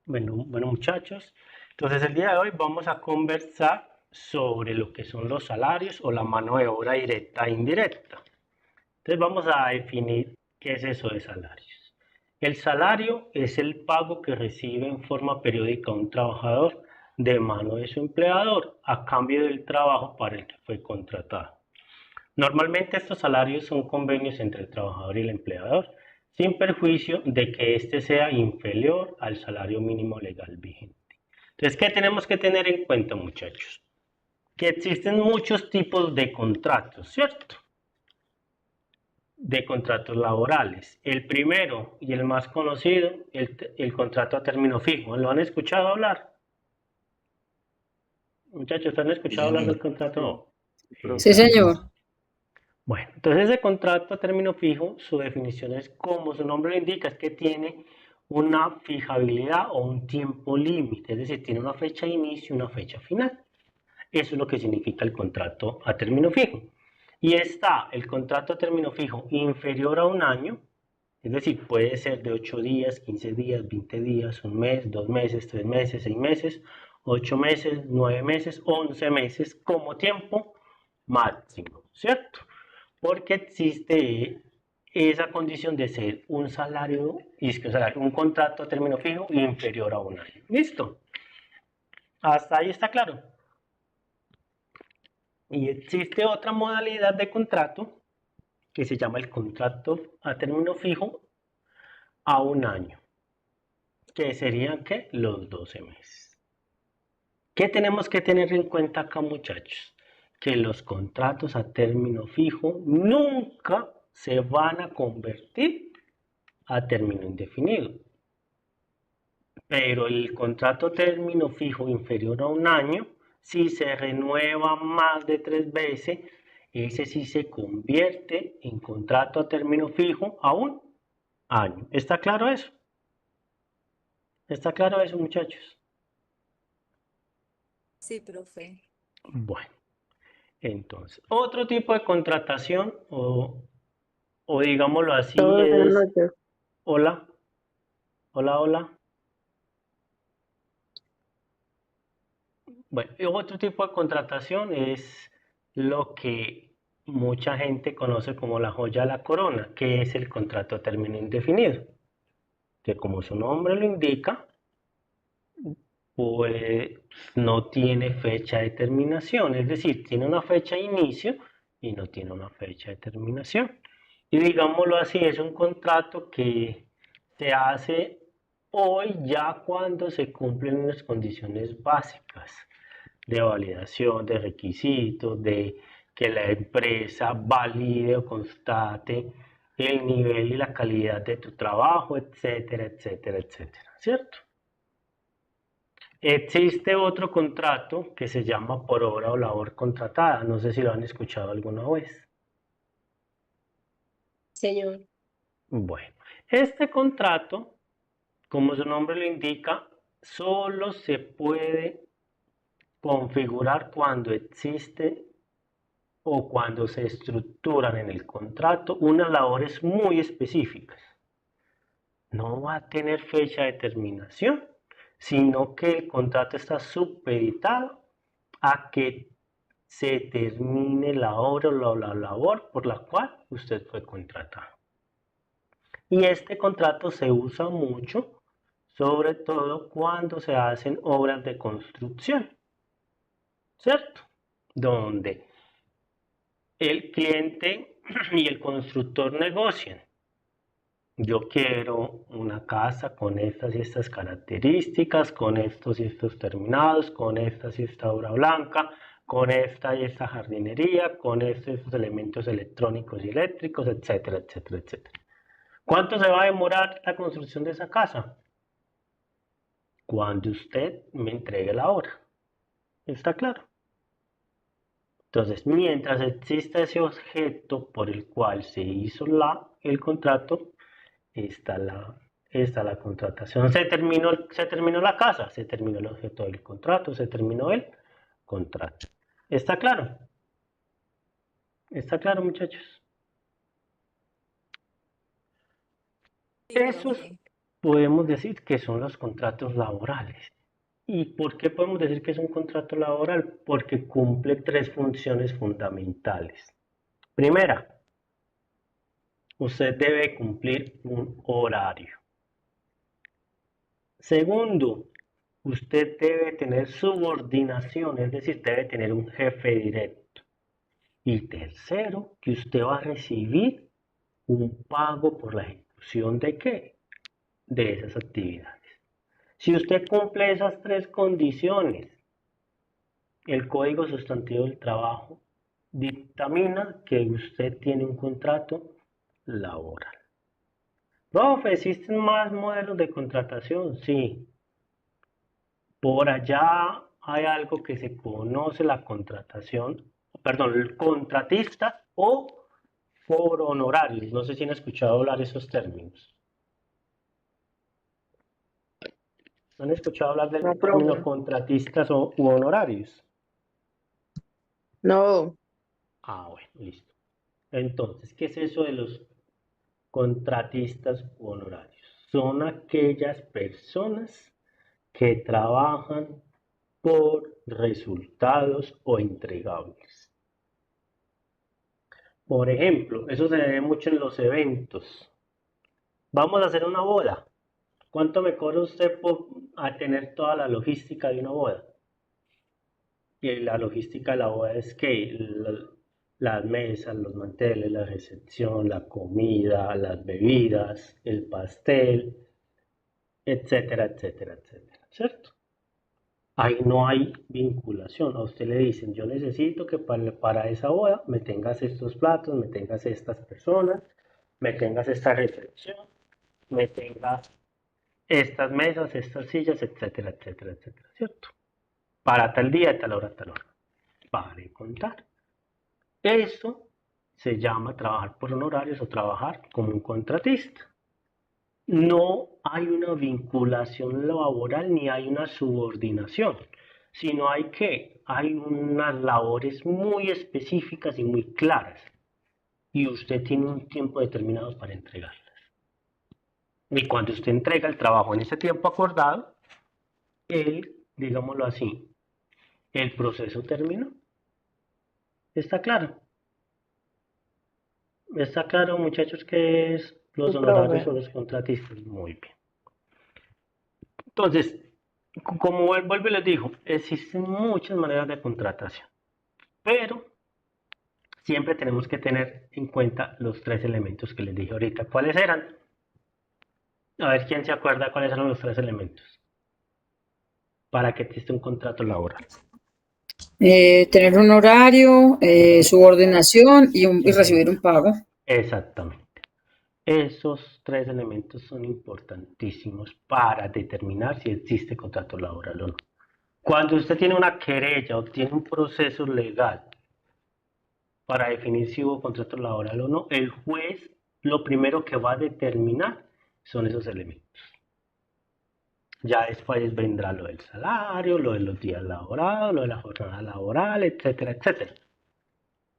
Bueno, muchachos, entonces el día de hoy vamos a conversar sobre lo que son los salarios o la mano de obra directa e indirecta. Entonces vamos a definir qué es eso de salarios. El salario es el pago que recibe en forma periódica un trabajador de mano de su empleador a cambio del trabajo para el que fue contratado. Normalmente estos salarios son convenios entre el trabajador y el empleador, sin perjuicio de que éste sea inferior al salario mínimo legal vigente. Entonces, ¿qué tenemos que tener en cuenta, muchachos? Que existen muchos tipos de contratos, ¿cierto? De contratos laborales. El primero y el más conocido, el contrato a término fijo. ¿Lo han escuchado hablar? Muchachos, ¿han Sí, escuchado hablar del señor. contrato? Sí, No. Sí, profe. Exacto. señor. Bueno, entonces ese contrato a término fijo, su definición es, como su nombre lo indica, es que tiene una fijabilidad o un tiempo límite, es decir, tiene una fecha de inicio y una fecha final. Eso es lo que significa el contrato a término fijo. Y está el contrato a término fijo inferior a un año, es decir, puede ser de 8 días, 15 días, 20 días, un mes, 2 meses, 3 meses, 6 meses, 8 meses, 9 meses, 11 meses como tiempo máximo, ¿cierto? Porque existe esa condición de ser un salario, un contrato a término fijo inferior a un año. ¿Listo? Hasta ahí está claro. Y existe otra modalidad de contrato que se llama el contrato a término fijo a un año, que serían ¿qué? Los 12 meses. ¿Qué tenemos que tener en cuenta acá, muchachos? Que los contratos a término fijo nunca se van a convertir a término indefinido. Pero el contrato término fijo inferior a un año, si se renueva más de 3 veces, ese sí se convierte en contrato a término fijo a un año. ¿Está claro eso? ¿Está claro eso, muchachos? Sí, profe. Bueno, entonces, otro tipo de contratación o digámoslo así Todo buenas es, noches. hola, hola, hola. Bueno, y otro tipo de contratación es lo que mucha gente conoce como la joya de la corona, que es el contrato a término indefinido, que como su nombre lo indica, pues no tiene fecha de terminación, es decir, tiene una fecha de inicio y no tiene una fecha de terminación. Y digámoslo así, es un contrato que se hace hoy ya cuando se cumplen unas condiciones básicas de validación de requisitos, de que la empresa valide o constate el nivel y la calidad de tu trabajo, etcétera, etcétera, etcétera, ¿cierto? Existe otro contrato que se llama por obra o labor contratada, no sé si lo han escuchado alguna vez. Señor. Bueno, este contrato, como su nombre lo indica, solo se puede configurar cuando existe o cuando se estructuran en el contrato unas labores muy específicas. No va a tener fecha de terminación, sino que el contrato está supeditado a que se termine la obra o la labor por la cual usted fue contratado. Y este contrato se usa mucho, sobre todo cuando se hacen obras de construcción, ¿cierto? Donde el cliente y el constructor negocian. Yo quiero una casa con estas y estas características, con estos y estos terminados, con esta y esta obra blanca, con esta y esta jardinería, con estos y estos elementos electrónicos y eléctricos, etcétera, etcétera, etcétera. ¿Cuánto se va a demorar la construcción de esa casa? Cuando usted me entregue la obra. ¿Está claro? Entonces, mientras exista ese objeto por el cual se hizo el contrato, está la contratación. Se terminó la casa, se terminó el objeto del contrato, se terminó el contrato. ¿Está claro? ¿Está claro, muchachos? Sí, Esos, profe. podemos decir que son los contratos laborales. ¿Y por qué podemos decir que es un contrato laboral? Porque cumple tres funciones fundamentales. Primera, usted debe cumplir un horario. Segundo, usted debe tener subordinación, es decir, debe tener un jefe directo. Y tercero, que usted va a recibir un pago por la ejecución de qué? De esas actividades. Si usted cumple esas tres condiciones, el Código Sustantivo del Trabajo dictamina que usted tiene un contrato laboral. Profe, ¿existen más modelos de contratación? Sí. Por allá hay algo que se conoce la contratación, perdón, el contratista o por honorarios. No sé si han escuchado hablar esos términos. ¿Han escuchado hablar del No, término profe. contratistas u honorarios? No. Ah, bueno, listo. Entonces, ¿qué es eso de los contratistas u honorarios? Son aquellas personas que trabajan por resultados o entregables. Por ejemplo, eso se ve mucho en los eventos. Vamos a hacer una boda. ¿Cuánto me cobra usted por tener toda la logística de una boda? Y la logística de la boda es que las mesas, los manteles, la recepción, la comida, las bebidas, el pastel, etcétera, etcétera, etcétera, ¿cierto? Ahí no hay vinculación. A usted le dicen, yo necesito que para esa boda me tengas estos platos, me tengas estas personas, me tengas esta recepción, me tengas estas mesas, estas sillas, etcétera, etcétera, etcétera, ¿cierto? Para tal día, tal hora, tal hora. Para contar. Eso se llama trabajar por honorarios o trabajar como un contratista. No hay una vinculación laboral ni hay una subordinación, sino hay unas labores muy específicas y muy claras y usted tiene un tiempo determinado para entregarlas. Y cuando usted entrega el trabajo en ese tiempo acordado, digámoslo así, el proceso terminó. ¿Está claro? ¿Está claro, muchachos, qué es Sí, los honorarios profe. o los contratistas? Muy bien. Entonces, como vuelvo y les digo, existen muchas maneras de contratación, pero siempre tenemos que tener en cuenta los tres elementos que les dije ahorita. ¿Cuáles eran? A ver quién se acuerda cuáles eran los tres elementos para que exista un contrato laboral. Tener un horario, subordinación y recibir un pago. Exactamente. Esos tres elementos son importantísimos para determinar si existe contrato laboral o no. Cuando usted tiene una querella o tiene un proceso legal para definir si hubo contrato laboral o no, el juez lo primero que va a determinar son esos elementos. Ya después vendrá lo del salario, lo de los días laborados, lo de la jornada laboral, etcétera, etcétera.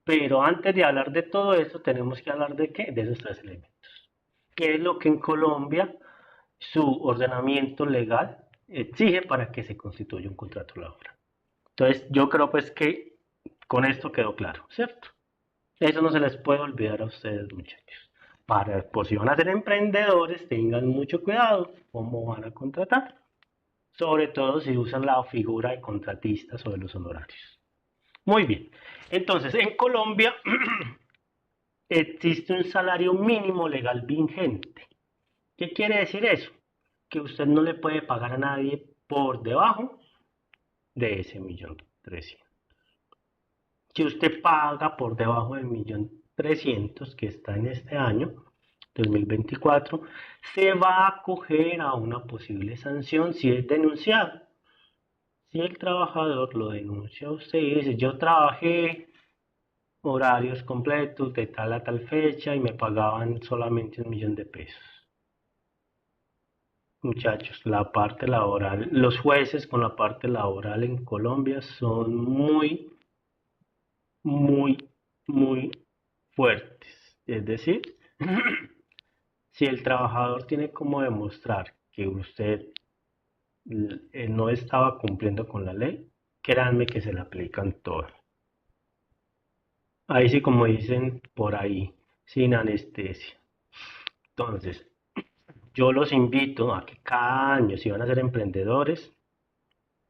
Pero antes de hablar de todo eso, tenemos que hablar de qué? De esos tres elementos. ¿Qué es lo que en Colombia su ordenamiento legal exige para que se constituya un contrato laboral? Entonces, yo creo pues que con esto quedó claro, ¿cierto? Eso no se les puede olvidar a ustedes, muchachos. Por si van a ser emprendedores, tengan mucho cuidado cómo van a contratar. Sobre todo si usan la figura de contratista sobre los honorarios. Muy bien. Entonces, en Colombia existe un salario mínimo legal vigente. ¿Qué quiere decir eso? Que usted no le puede pagar a nadie por debajo de ese 1.300.000. Si usted paga por debajo del 1.300.000 que está en este año, 2024, se va a acoger a una posible sanción si es denunciado. Si el trabajador lo denuncia a usted y dice, yo trabajé horarios completos de tal a tal fecha y me pagaban solamente 1.000.000 de pesos. Muchachos, la parte laboral, los jueces con la parte laboral en Colombia son muy, muy, muy fuertes. Es decir, Si el trabajador tiene como demostrar que usted no estaba cumpliendo con la ley, créanme que se le aplican todas. Ahí sí, como dicen por ahí, sin anestesia. Entonces, yo los invito a que cada año, si van a ser emprendedores,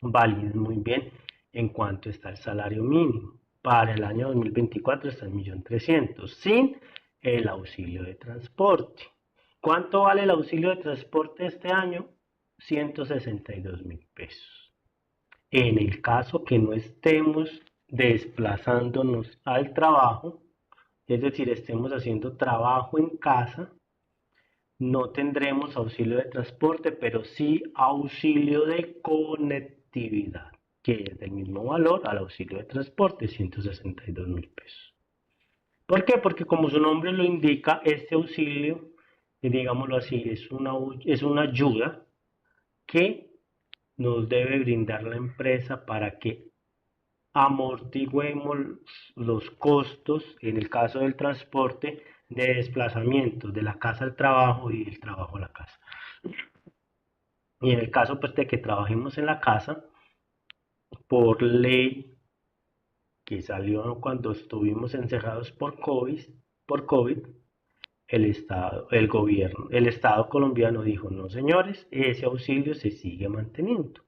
validen muy bien en cuanto está el salario mínimo. Para el año 2024 está en 1.300.000, sin el auxilio de transporte. ¿Cuánto vale el auxilio de transporte este año? 162.000 pesos. En el caso que no estemos desplazándonos al trabajo, es decir, estemos haciendo trabajo en casa, no tendremos auxilio de transporte, pero sí auxilio de conectividad, que es del mismo valor al auxilio de transporte, 162.000 pesos. ¿Por qué? Porque como su nombre lo indica, este auxilio, digámoslo así, es una ayuda que nos debe brindar la empresa para que amortiguemos los costos, en el caso del transporte, de desplazamiento de la casa al trabajo y del trabajo a la casa. Y en el caso pues, de que trabajemos en la casa, por ley que salió cuando estuvimos encerrados por COVID, el Estado colombiano dijo, no señores, ese auxilio se sigue manteniendo.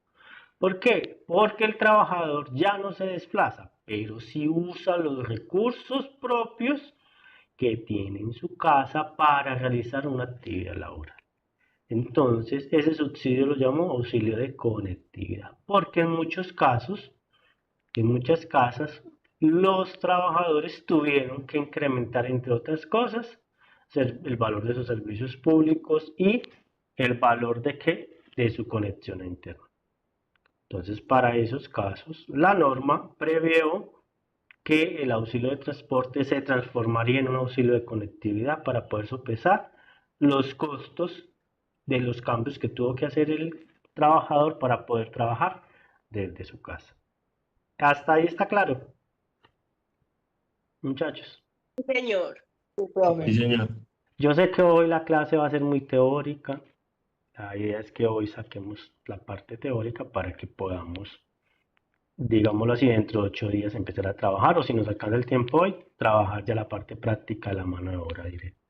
¿Por qué? Porque el trabajador ya no se desplaza, pero sí usa los recursos propios que tiene en su casa para realizar una actividad laboral. Entonces, ese subsidio lo llamo auxilio de conectividad, porque en muchos casos, en muchas casas, los trabajadores tuvieron que incrementar, entre otras cosas, el valor de sus servicios públicos y el valor de su conexión a internet. Entonces, para esos casos, la norma previó que el auxilio de transporte se transformaría en un auxilio de conectividad para poder sopesar los costos de los cambios que tuvo que hacer el trabajador para poder trabajar desde su casa. Hasta ahí está claro, muchachos. Señor. Sí, señor. Yo sé que hoy la clase va a ser muy teórica. La idea es que hoy saquemos la parte teórica para que podamos, digámoslo así, dentro de 8 días empezar a trabajar, o si nos alcanza el tiempo hoy, trabajar ya la parte práctica de la mano de obra directa.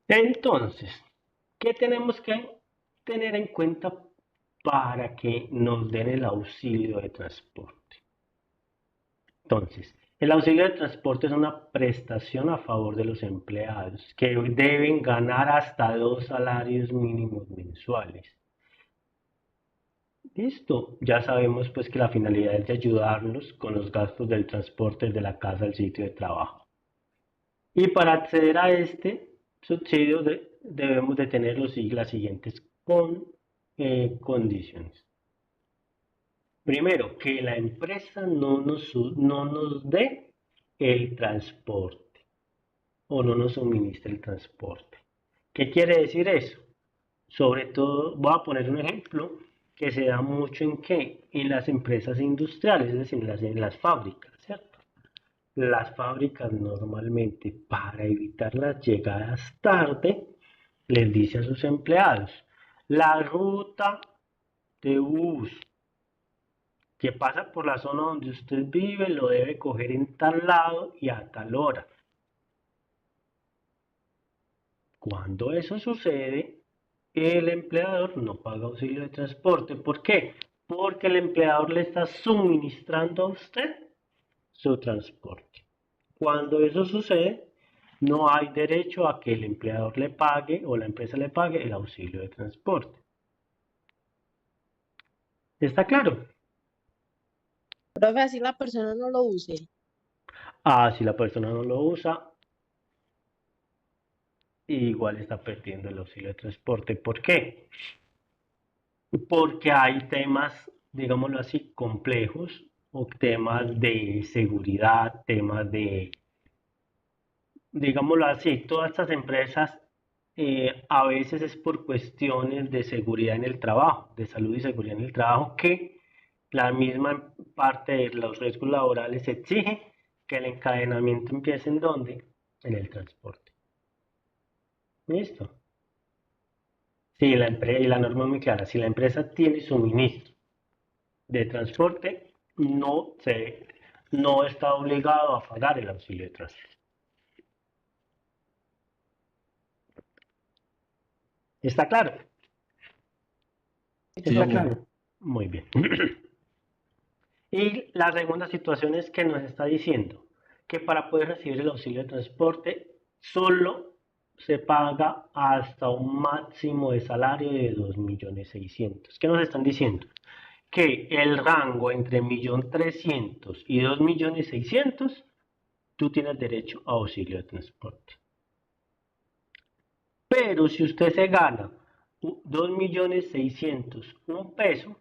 Entonces, ¿qué tenemos que tener en cuenta para que nos den el auxilio de transporte? Entonces, el auxilio de transporte es una prestación a favor de los empleados que deben ganar hasta 2 salarios mínimos mensuales. Listo, ya sabemos pues que la finalidad es de ayudarlos con los gastos del transporte desde la casa al sitio de trabajo. Y para acceder a este subsidio debemos de tener las siguientes condiciones. Primero, que la empresa no nos dé el transporte o no nos suministre el transporte. ¿Qué quiere decir eso? Sobre todo, voy a poner un ejemplo que se da mucho en las empresas industriales, es decir, en las fábricas, ¿cierto? Las fábricas normalmente, para evitar las llegadas tarde, les dice a sus empleados, la ruta de bus que pasa por la zona donde usted vive lo debe coger en tal lado y a tal hora. Cuando eso sucede, el empleador no paga auxilio de transporte. ¿Por qué? Porque el empleador le está suministrando a usted su transporte. Cuando eso sucede, no hay derecho a que el empleador le pague o la empresa le pague el auxilio de transporte. ¿Está claro? Profe, así la persona no lo use. Si la persona no lo usa, igual está perdiendo el auxilio de transporte. ¿Por qué? Porque hay temas, digámoslo así, complejos o temas de seguridad, temas de, digámoslo así, todas estas empresas a veces es por cuestiones de seguridad en el trabajo, de salud y seguridad en el trabajo, que la misma parte de los riesgos laborales exige que el encadenamiento empiece en dónde, en el transporte. ¿Listo? Si y la norma es muy clara, si la empresa tiene suministro de transporte, no está obligado a pagar el auxilio de transporte. ¿Está claro? Sí, ¿Está señor. claro? Muy bien. Y la segunda situación es que nos está diciendo que para poder recibir el auxilio de transporte solo se paga hasta un máximo de salario de 2.600.000. ¿Qué nos están diciendo? Que el rango entre 1.300.000 y 2.600.000, tú tienes derecho a auxilio de transporte. Pero si usted se gana 2.600.000 un peso,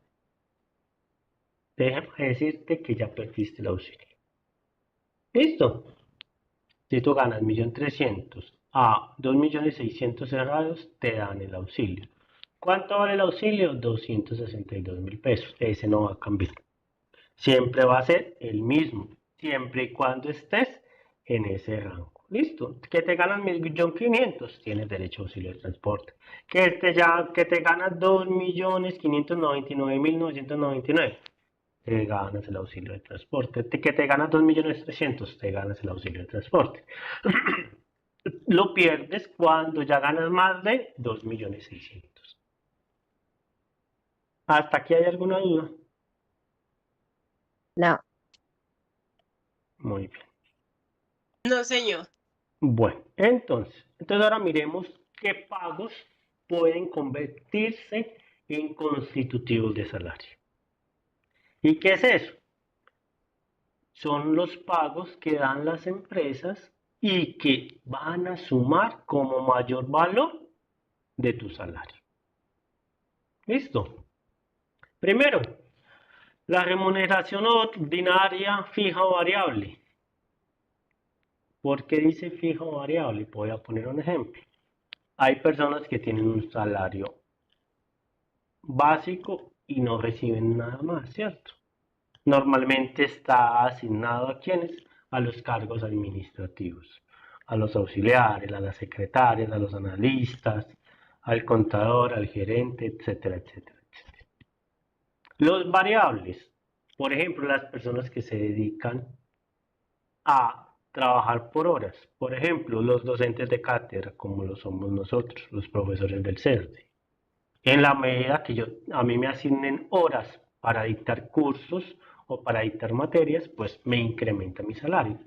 déjame decirte que ya perdiste el auxilio. ¿Listo? Si tú ganas 1.300.000 a 2.600.000 cerrados, te dan el auxilio. ¿Cuánto vale el auxilio? 262.000 pesos. Ese no va a cambiar. Siempre va a ser el mismo, siempre y cuando estés en ese rango. ¿Listo? Que te ganas 1.500.000, tienes derecho a auxilio de transporte. Que te ganas 2.599.999, te ganas el auxilio de transporte. Que te ganas 2.300.000, te ganas el auxilio de transporte. Lo pierdes cuando ya ganas más de 2.600.000. ¿Hasta aquí hay alguna duda? No. Muy bien. No, señor. Bueno, entonces ahora miremos qué pagos pueden convertirse en constitutivos de salario. ¿Y qué es eso? Son los pagos que dan las empresas y que van a sumar como mayor valor de tu salario. ¿Listo? Primero, la remuneración ordinaria fija o variable. ¿Por qué dice fija o variable? Voy a poner un ejemplo. Hay personas que tienen un salario básico y no reciben nada más, ¿cierto? Normalmente está asignado a quienes, a los cargos administrativos, a los auxiliares, a las secretarias, a los analistas, al contador, al gerente, etcétera, etcétera, etcétera. Los variables, por ejemplo, las personas que se dedican a trabajar por horas, por ejemplo, los docentes de cátedra, como lo somos nosotros, los profesores del CERDE. En la medida que a mí me asignen horas para dictar cursos o para dictar materias, pues me incrementa mi salario.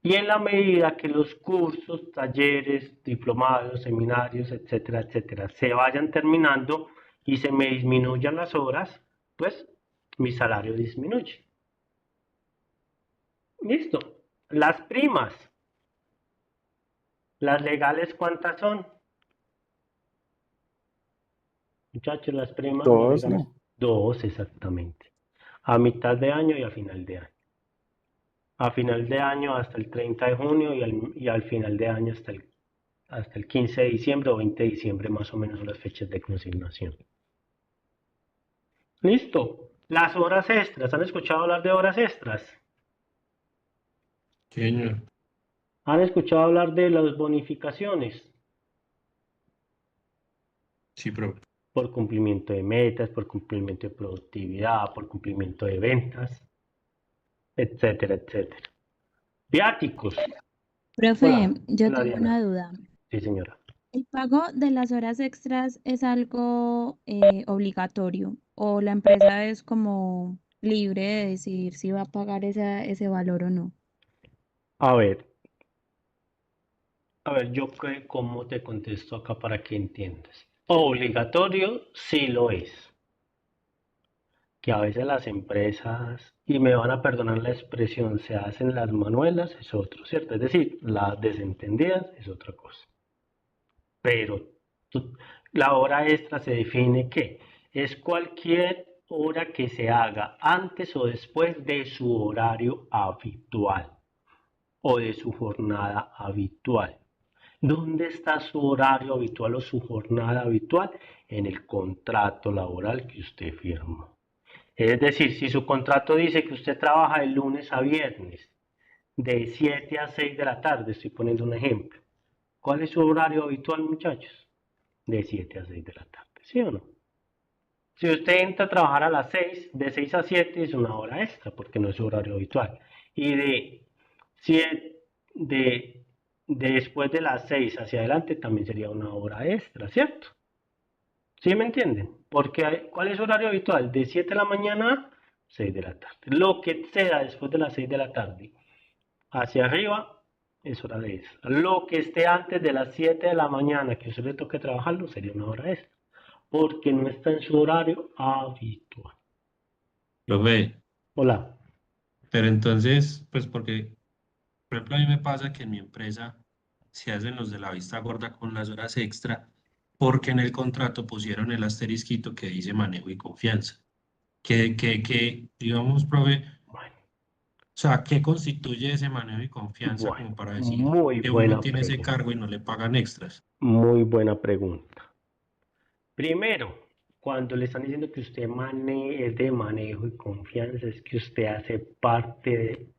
Y en la medida que los cursos, talleres, diplomados, seminarios, etcétera, etcétera, se vayan terminando y se me disminuyan las horas, pues mi salario disminuye. Listo. Las primas. Las legales, ¿cuántas son? Muchachos, las primas no Dos, legales. ¿no? 2, exactamente. A mitad de año y a final de año. A final de año hasta el 30 de junio y al final de año hasta el 15 de diciembre o 20 de diciembre, más o menos son las fechas de consignación. Listo. Las horas extras. ¿Han escuchado hablar de horas extras? Sí, señor. ¿Han escuchado hablar de las bonificaciones? Sí, profe. Por cumplimiento de metas, por cumplimiento de productividad, por cumplimiento de ventas, etcétera, etcétera. Viáticos. Profe, Hola, yo hola tengo Diana. una duda. Sí, señora. ¿El pago de las horas extras es algo obligatorio o la empresa es como libre de decidir si va a pagar ese valor o no? A ver, cómo te contesto acá para que entiendas. Obligatorio sí lo es. Que a veces las empresas, y me van a perdonar la expresión, se hacen las manuelas, es otro, ¿cierto? Es decir, las desentendidas es otra cosa. Pero la hora extra se define que es cualquier hora que se haga antes o después de su horario habitual o de su jornada habitual. ¿Dónde está su horario habitual o su jornada habitual? En el contrato laboral que usted firmó. Es decir, si su contrato dice que usted trabaja de lunes a viernes, de 7 a 6 de la tarde, estoy poniendo un ejemplo, ¿Cuál es su horario habitual, muchachos? De 7 a 6 de la tarde, ¿sí o no? Si usted entra a trabajar a las 6, de 6 a 7 es una hora extra, porque no es su horario habitual. Y de 7, después de las 6 hacia adelante también sería una hora extra, ¿cierto? ¿Sí me entienden? Porque ¿cuál es su horario habitual? De 7 de la mañana a 6 de la tarde. Lo que sea después de las 6 de la tarde hacia arriba es hora extra. Lo que esté antes de las 7 de la mañana que usted le toque trabajarlo sería una hora extra, porque no está en su horario habitual. Lo ve. Hola. Pero entonces, pues porque, por ejemplo, a mí me pasa que en mi empresa se hacen los de la vista gorda con las horas extra, porque en el contrato pusieron el asterisquito que dice manejo y confianza. Digamos, profe, Bueno, o sea, ¿qué constituye ese manejo y confianza bueno, como para decir muy que uno buena tiene ese pregunta. cargo y no le pagan extras? Muy buena pregunta. Primero, cuando le están diciendo que usted es de manejo y confianza, es que usted hace parte de,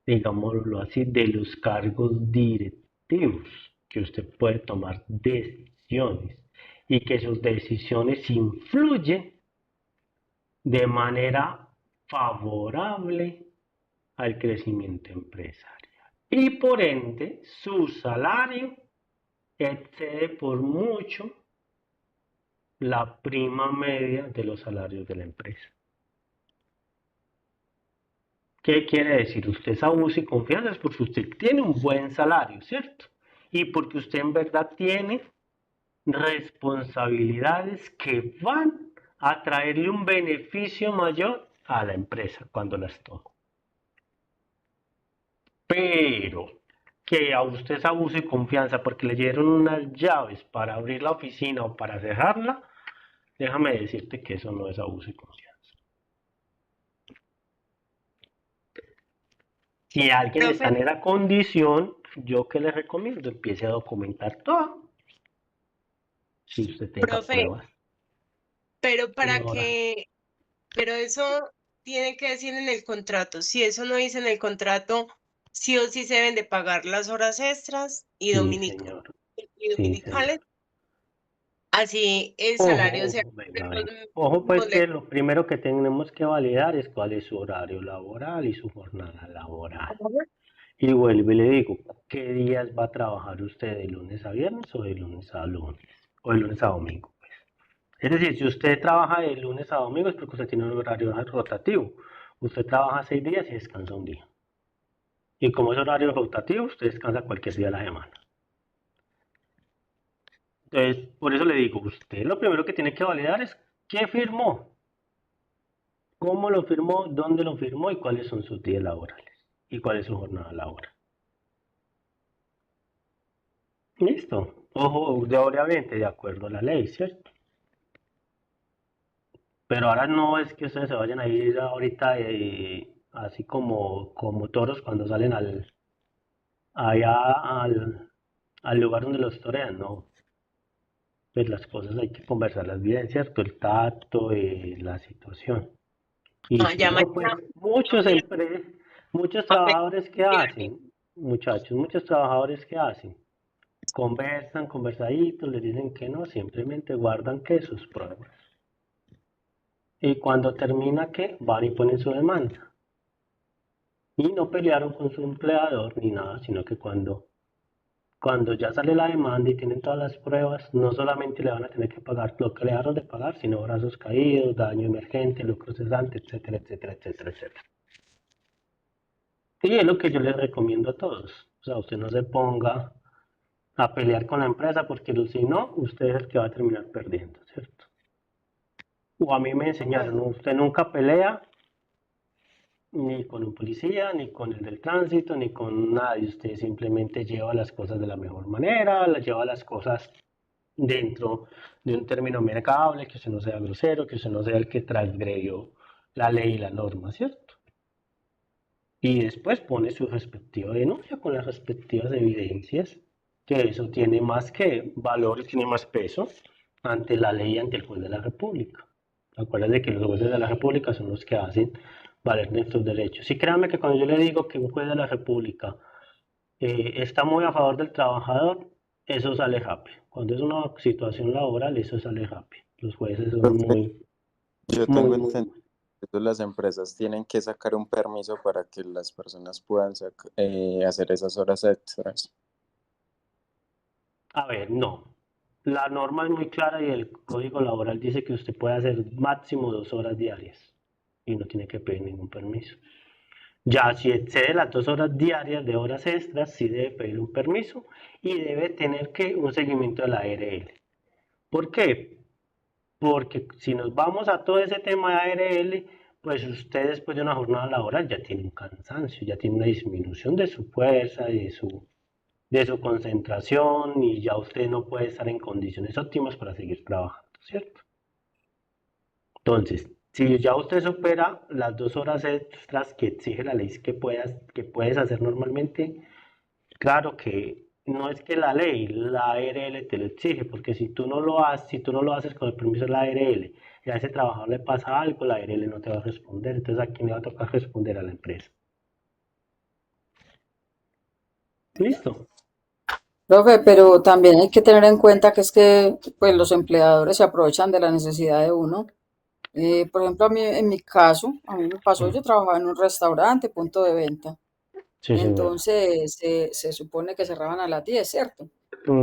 digámoslo así, de los cargos directivos, que usted puede tomar decisiones y que sus decisiones influyen de manera favorable al crecimiento empresarial. Y por ende, su salario excede por mucho la prima media de los salarios de la empresa. ¿Qué quiere decir? Usted es abuso y confianza es porque usted tiene un buen salario, ¿cierto? Y porque usted en verdad tiene responsabilidades que van a traerle un beneficio mayor a la empresa cuando las toma. Pero que a usted es abuso y confianza porque le dieron unas llaves para abrir la oficina o para cerrarla, déjame decirte que eso no es abuso y confianza. Si alguien está Profe, en esa condición, yo que le recomiendo, empiece a documentar todo. Si usted tenga profe, pruebas. pero Señora, pero eso tiene que decir en el contrato. Si eso no dice en el contrato, sí o sí se deben de pagar las horas extras sí, señor. y Sí, señor. dominicales. Así el Ojo, salario sea ojo, venga, los venga. Ojo, pues mismos que lo primero que tenemos que validar es cuál es su horario laboral y su jornada laboral. Y vuelvo y le digo, ¿qué días va a trabajar usted de lunes a viernes o de lunes a lunes? O de lunes a domingo, pues. Es decir, si usted trabaja de lunes a domingo es porque usted tiene un horario rotativo. Usted trabaja 6 días y descansa un día. Y como es horario rotativo, usted descansa cualquier día de la semana. Entonces, por eso le digo, usted lo primero que tiene que validar es qué firmó, cómo lo firmó, dónde lo firmó y cuáles son sus días laborales y cuál es su jornada laboral. Listo. Ojo, obviamente de acuerdo a la ley, ¿cierto? Pero ahora no es que ustedes se vayan a ir ahorita así como toros cuando salen allá al lugar donde los torean, ¿no? Pues las cosas hay que conversarlas bien, ¿cierto? El tacto, la situación. Y Ah, si ya no, pues mañana muchos voy a trabajadores que hacen, muchachos, muchos trabajadores que hacen, conversan, conversaditos, les dicen que no, simplemente guardan que sus pruebas. Y cuando termina que van y ponen su demanda. Y no pelearon con su empleador ni nada, sino que cuando ya sale la demanda y tienen todas las pruebas, no solamente le van a tener que pagar lo que le dejaron de pagar, sino brazos caídos, daño emergente, lucro cesante, etcétera, etcétera, etcétera, etcétera. Y es lo que yo les recomiendo a todos. O sea, usted no se ponga a pelear con la empresa porque si no, usted es el que va a terminar perdiendo, ¿cierto? O a mí me enseñaron, usted nunca pelea ni con un policía, ni con el del tránsito, ni con nadie. Usted simplemente lleva las cosas de la mejor manera, lleva las cosas dentro de un término amigable, que usted no sea grosero, que usted no sea el que transgredió la ley y la norma, ¿cierto? Y después pone su respectiva denuncia con las respectivas evidencias, que eso tiene más que valor y tiene más peso ante la ley y ante el juez de la República. Acuérdense que los jueces de la República son los que hacen valer nuestros derechos. Y créanme que cuando yo le digo que un juez de la República está muy a favor del trabajador, eso sale rápido. Cuando es una situación laboral, eso sale rápido. Los jueces son Porque muy, yo muy, tengo muy entendido buenos. que las empresas tienen que sacar un permiso para que las personas puedan hacer esas horas extras. A ver, no. La norma es muy clara y el código laboral dice que usted puede hacer máximo 2 horas diarias y no tiene que pedir ningún permiso. Ya si excede las 2 horas diarias de horas extras, sí debe pedir un permiso y debe tener que un seguimiento de la ARL. ¿Por qué? Porque si nos vamos a todo ese tema de ARL, pues usted después de una jornada laboral ya tiene un cansancio, ya tiene una disminución de su fuerza y de su concentración y ya usted no puede estar en condiciones óptimas para seguir trabajando, ¿cierto? Entonces, si ya usted supera las 2 horas extras que exige la ley que puedes hacer normalmente, claro que no es que la ley, la ARL te lo exige, porque si tú no lo haces con el permiso de la ARL y a ese trabajador le pasa algo, la ARL no te va a responder, entonces ¿a quién le va a tocar responder? A la empresa. ¿Listo? Profe, pero también hay que tener en cuenta que es que pues los empleadores se aprovechan de la necesidad de uno. Por ejemplo, a mí, en mi caso, a mí me pasó, yo trabajaba en un restaurante, punto de venta. Sí, señora. Entonces, se supone que cerraban a las 10, ¿cierto?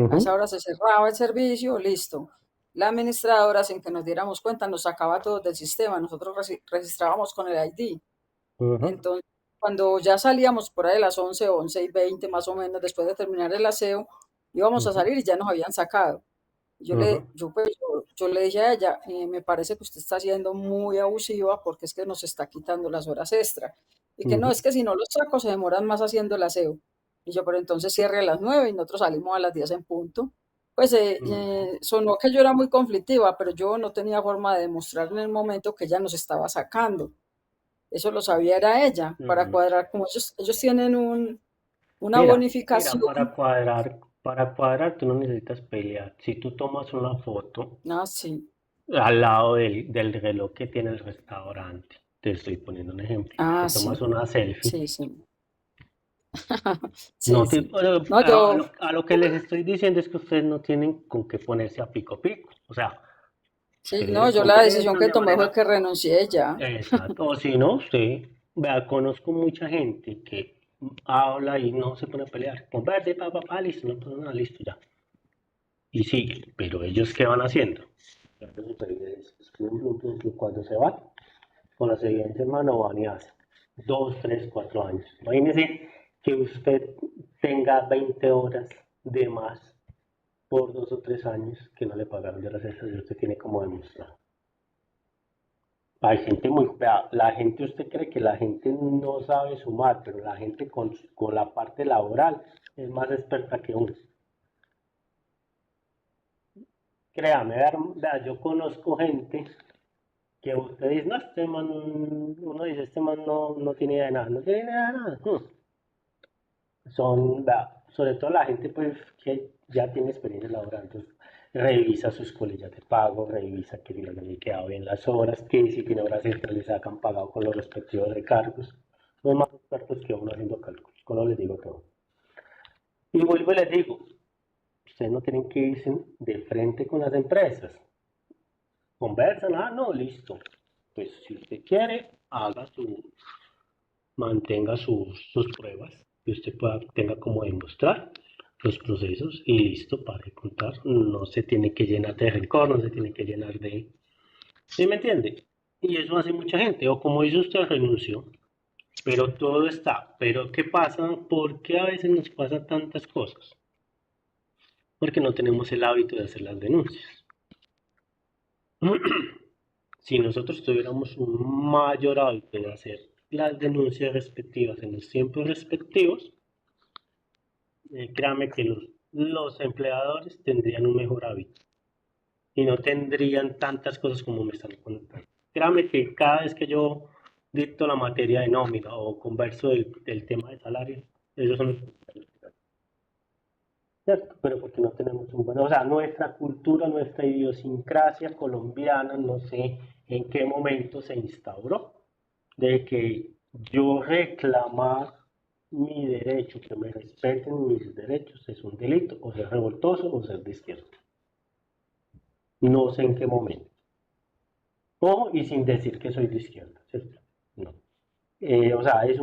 A esa Ujú, hora se cerraba el servicio, listo. La administradora, sin que nos diéramos cuenta, nos sacaba todo del sistema. Nosotros registrábamos con el ID. ujú, Entonces, cuando ya salíamos por ahí de las 11, 11:20 más o menos, después de terminar el aseo, íbamos a ujú, salir y ya nos habían sacado. ujú, Yo le dije a ella, me parece que usted está siendo muy abusiva porque es que nos está quitando las horas extra. Y que no, ujú, es que si no los saco se demoran más haciendo el aseo. Y yo, pero entonces cierre a las 9 y nosotros salimos a las 10 en punto. Pues ujú, sonó que yo era muy conflictiva, pero yo no tenía forma de demostrar en el momento que ella nos estaba sacando. Eso lo sabía era ella, para ujú. cuadrar, como ellos tienen una Mira, bonificación. para cuadrar, tú no necesitas pelear. Si tú tomas una foto Ah, sí, al lado del reloj que tiene el restaurante, te estoy poniendo un ejemplo. ah, Te tomas sí, una selfie. sí, sí. No Sí, te, sí. pero No, a yo, lo, a lo que les estoy diciendo es que ustedes no tienen con qué ponerse a pico pico. O sea, sí, no, ustedes yo la decisión conversan que de tomé fue manera que renuncié ya. exacta. O si no, usted, vea, conozco mucha gente que habla y no se pone a pelear. Converse, pa, listo, no pasa nada, listo, ya. Y sigue. Pero ellos, ¿qué van haciendo? Cuando se van, con las evidencias en mano van y hacen 2, 3, 4 años. Imagínese que usted tenga 20 horas de más por 2 o 3 años que no le pagaron de las extras y usted tiene como demostrar. Hay gente vea, la gente, usted cree que la gente no sabe sumar, pero la gente con la parte laboral es más experta que uno. Créame, vea, yo conozco gente que usted dice, no, este man, uno dice, este man no tiene idea de nada, no tiene idea de nada. Sobre todo la gente pues que ya tiene experiencia laboral, entonces revisa sus colillas de pago, revisa que si les han quedado bien las horas, que si tiene horas extras les sacan pagado con los respectivos recargos. Son más expertos que uno haciendo cálculos, con lo les digo todo. Y vuelvo y les digo, ustedes no tienen que irse de frente con las empresas. Conversan, no, listo. Pues si usted quiere, mantenga sus pruebas, que usted tenga como demostrar los procesos y listo para de contar. No se tiene que llenar de rencor, no se tiene que llenar de... ¿Sí me entiende? Y eso hace mucha gente. O como dice usted, renunció, pero todo está. Pero ¿qué pasa? ¿Por qué a veces nos pasa tantas cosas? Porque no tenemos el hábito de hacer las denuncias. Si nosotros tuviéramos un mayor hábito de hacer las denuncias respectivas en los tiempos respectivos, créame que los empleadores tendrían un mejor hábito y no tendrían tantas cosas como me están contando. Créame que cada vez que yo dicto la materia de nómina o converso del tema de salario, ellos son los ¿cierto? Pero porque no tenemos un buen, o sea, nuestra cultura, nuestra idiosincrasia colombiana, no sé en qué momento se instauró, de que yo reclamar mi derecho, que me respeten mis derechos, es un delito, o ser revoltoso o ser de izquierda. No sé en qué momento. Ojo, y sin decir que soy de izquierda, ¿cierto? No. O sea, es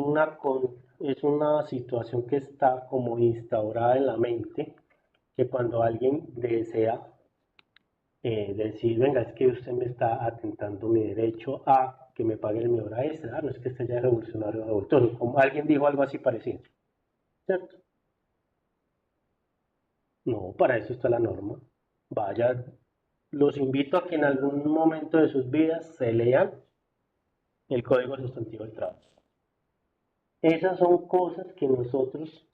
una situación que está como instaurada en la mente, que cuando alguien desea decir, venga, es que usted me está atentando mi derecho a que me paguen mi hora extra, no es que esté ya revolucionario o revoltoso, como alguien dijo algo así parecido, ¿cierto? No, para eso está la norma. Vaya, los invito a que en algún momento de sus vidas se lean el Código Sustantivo del Trabajo. Esas son cosas que nosotros,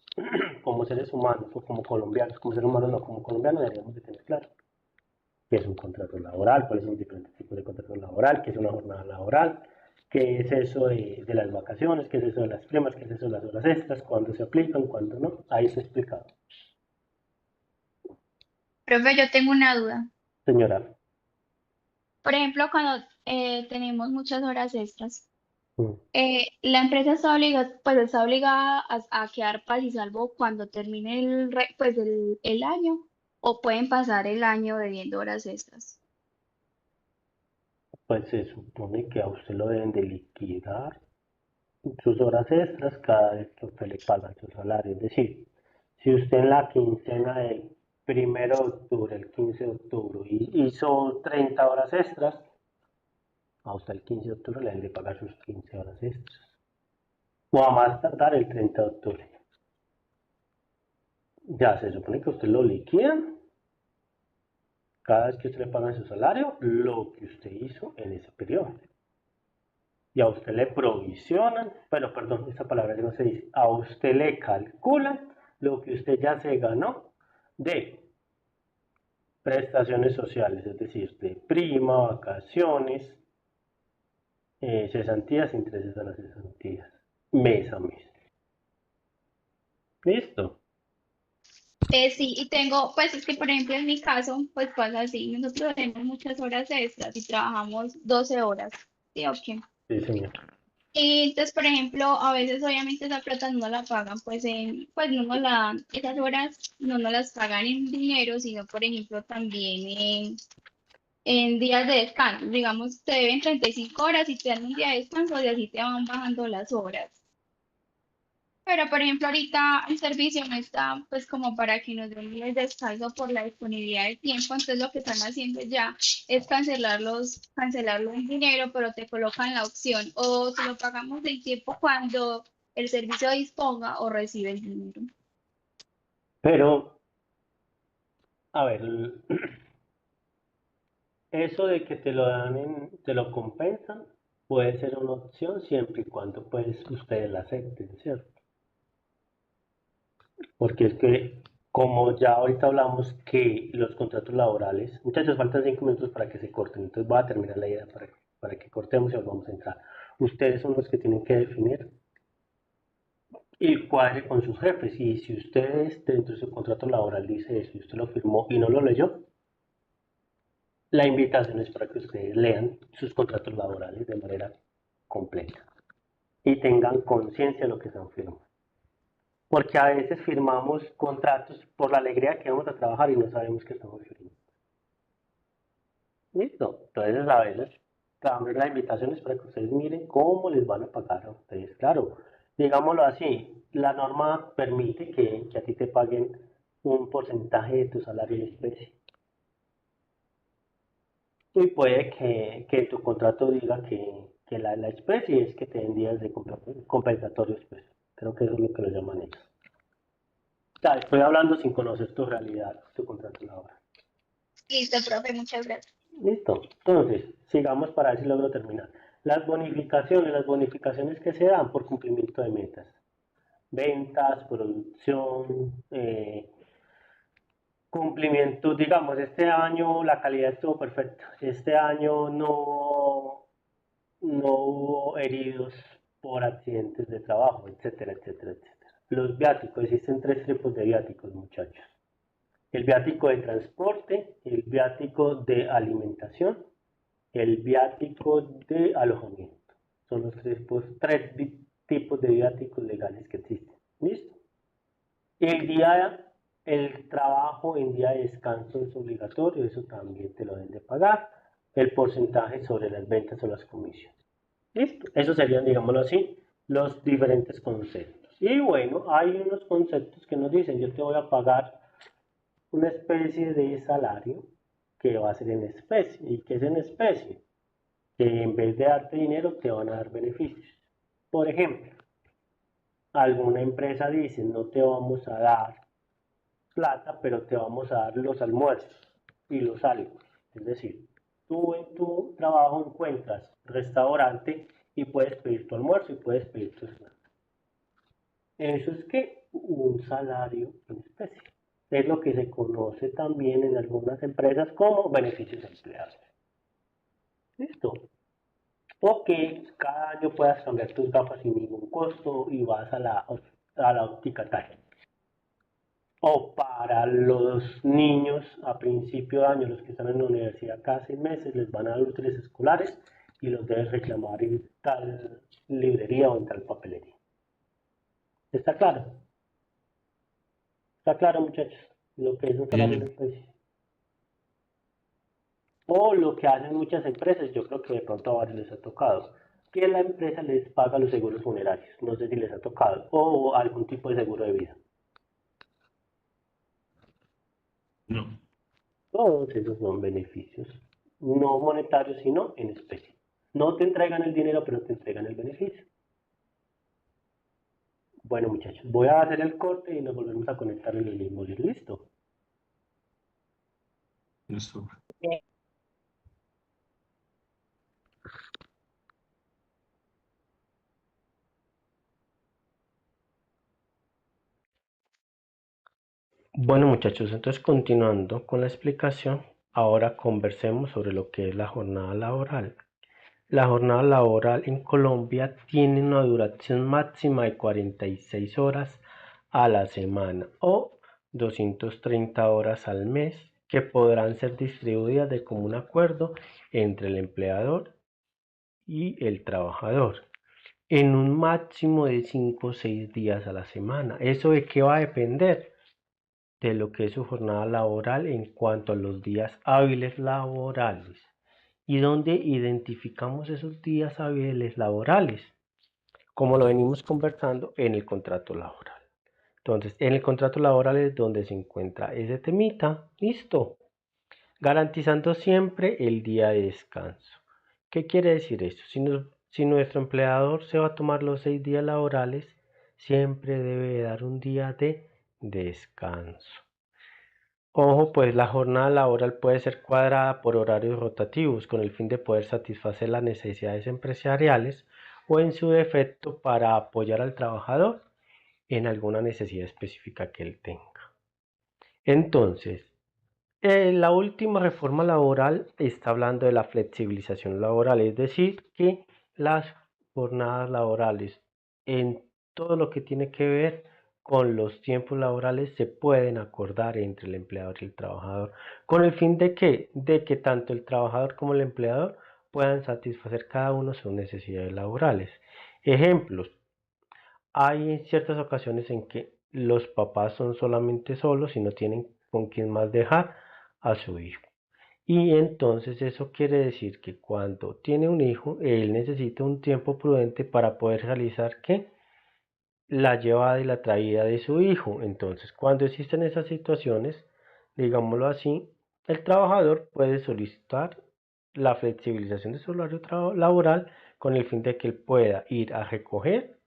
como seres humanos o como colombianos, como seres humanos no, como colombianos deberíamos de tener claro. ¿Qué es un contrato laboral? ¿Cuáles son los diferentes tipos de contrato laboral? ¿Qué es una jornada laboral? ¿Qué es eso de las vacaciones? ¿Qué es eso de las primas? ¿Qué es eso de las horas extras? ¿Cuándo se aplican? ¿Cuándo no? Ahí está explicado. Profe, yo tengo una duda. Señora. Por ejemplo, cuando tenemos muchas horas extras, mm, la empresa está obligada a quedar paz y salvo cuando termine el año, o pueden pasar el año debiendo horas extras. Pues se supone que a usted lo deben de liquidar sus horas extras cada vez que usted le pagan su salario. Es decir, si usted en la quincena del 1 de octubre, el 15 de octubre, hizo 30 horas extras, a usted el 15 de octubre le deben de pagar sus 15 horas extras. O a más tardar el 30 de octubre. Ya se supone que usted lo liquida cada vez que usted le pagan su salario, lo que usted hizo en ese periodo. Y a usted le provisionan, pero perdón, esa palabra que no se dice, a usted le calculan lo que usted ya se ganó de prestaciones sociales, es decir, de prima, vacaciones, cesantías, intereses a las cesantías, mes a mes. ¿Listo? Sí, y pues es que por ejemplo en mi caso, pues pasa así, nosotros tenemos muchas horas extras y trabajamos 12 horas, ¿sí o qué? Sí, señor. Y entonces, por ejemplo, a veces obviamente esa plata no la pagan, pues no nos la, esas horas no nos las pagan en dinero, sino por ejemplo también en días de descanso. Digamos, te deben 35 horas y te dan un día de descanso y así te van bajando las horas. Pero, por ejemplo, ahorita el servicio no está, pues, como para que nos den el descanso por la disponibilidad de tiempo. Entonces, lo que están haciendo ya es cancelarlo en dinero, pero te colocan la opción o te lo pagamos en tiempo cuando el servicio disponga o recibe el dinero. Pero, a ver, eso de que te lo dan te lo compensan, puede ser una opción siempre y cuando pues ustedes la acepten, ¿cierto? Porque es que, como ya ahorita hablamos que los contratos laborales, muchachos, faltan 5 minutos para que se corten, entonces voy a terminar la idea para que cortemos y volvamos a entrar. Ustedes son los que tienen que definir y cuadre con sus jefes. Y si ustedes dentro de su contrato laboral dice eso y usted lo firmó y no lo leyó, la invitación es para que ustedes lean sus contratos laborales de manera completa y tengan conciencia de lo que están firmando. Porque a veces firmamos contratos por la alegría que vamos a trabajar y no sabemos que estamos firmando. ¿Listo? Entonces a veces también la invitación es para que ustedes miren cómo les van a pagar a ustedes. Claro, digámoslo así, la norma permite que a ti te paguen un porcentaje de tu salario en especie. Y puede que tu contrato diga que la especie es que te den días de compensatorios, pues. Creo que eso es lo que lo llaman ellos. Ya, estoy hablando sin conocer tu realidad, tu contrato laboral. Listo, profe, muchas gracias. Listo. Entonces, sigamos para ver si logro terminar. Las bonificaciones que se dan por cumplimiento de metas. Ventas, producción, cumplimiento, digamos, este año la calidad estuvo perfecta. Este año no hubo heridos por accidentes de trabajo, etcétera, etcétera, etcétera. Los viáticos, existen 3 tipos de viáticos, muchachos. El viático de transporte, el viático de alimentación, el viático de alojamiento. Son los tres tipos de viáticos legales que existen. El trabajo en día de descanso es obligatorio, eso también te lo deben de pagar. El porcentaje sobre las ventas o las comisiones. ¿Listo? Esos serían, digámoslo así, los diferentes conceptos. Y bueno, hay unos conceptos que nos dicen, yo te voy a pagar una especie de salario que va a ser en especie. ¿Y qué es en especie? Que en vez de darte dinero te van a dar beneficios. Por ejemplo, alguna empresa dice, no te vamos a dar plata, pero te vamos a dar los almuerzos y los algo. Es decir, tú en tu trabajo encuentras restaurante y puedes pedir tu almuerzo y puedes pedir tu snack. Eso es que un salario en especie. Es lo que se conoce también en algunas empresas como beneficios empleados. ¿Listo? O que cada año puedas cambiar tus gafas sin ningún costo y vas a la óptica tal. O para los niños a principio de año, los que están en la universidad cada 6 meses, les van a dar útiles escolares y los debes reclamar en tal librería o en tal papelería. ¿Está claro? ¿Está claro, muchachos? Lo que es un salario en Bien, especie. O lo que hacen muchas empresas, yo creo que de pronto a varios les ha tocado, que la empresa les paga los seguros funerarios. No sé si les ha tocado. O algún tipo de seguro de vida. no. Todos esos son beneficios, no monetarios, sino en especie. No te entregan el dinero, pero te entregan el beneficio. Bueno, muchachos, voy a hacer el corte y nos volvemos a conectar en el mismo día. ¿Listo? Listo. Bueno, muchachos, entonces continuando con la explicación, ahora conversemos sobre lo que es la jornada laboral. La jornada laboral en Colombia tiene una duración máxima de 46 horas a la semana o 230 horas al mes que podrán ser distribuidas de común acuerdo entre el empleador y el trabajador en un máximo de 5 o 6 días a la semana. ¿Eso de qué va a depender? De lo que es su jornada laboral en cuanto a los días hábiles laborales. ¿Y dónde identificamos esos días hábiles laborales? Como lo venimos conversando en el contrato laboral. Entonces, en el contrato laboral es donde se encuentra ese temita. Listo. Garantizando siempre el día de descanso. ¿Qué quiere decir esto? Si nuestro empleador se va a tomar los 6 días laborales, siempre debe dar un día de descanso. Ojo, pues la jornada laboral puede ser cuadrada por horarios rotativos con el fin de poder satisfacer las necesidades empresariales o en su defecto para apoyar al trabajador en alguna necesidad específica que él tenga. Entonces, la última reforma laboral está hablando de la flexibilización laboral, es decir, que las jornadas laborales en todo lo que tiene que ver con los tiempos laborales se pueden acordar entre el empleador y el trabajador, con el fin de que tanto el trabajador como el empleador puedan satisfacer cada uno sus necesidades laborales. Ejemplos, hay ciertas ocasiones en que los papás son solamente solos y no tienen con quién más dejar a su hijo. Y entonces eso quiere decir que cuando tiene un hijo, él necesita un tiempo prudente para poder realizar ¿qué? La llevada y la traída de su hijo. Entonces, cuando existen esas situaciones, digámoslo así, el trabajador puede solicitar la flexibilización de su horario laboral con el fin de que él pueda ir a recoger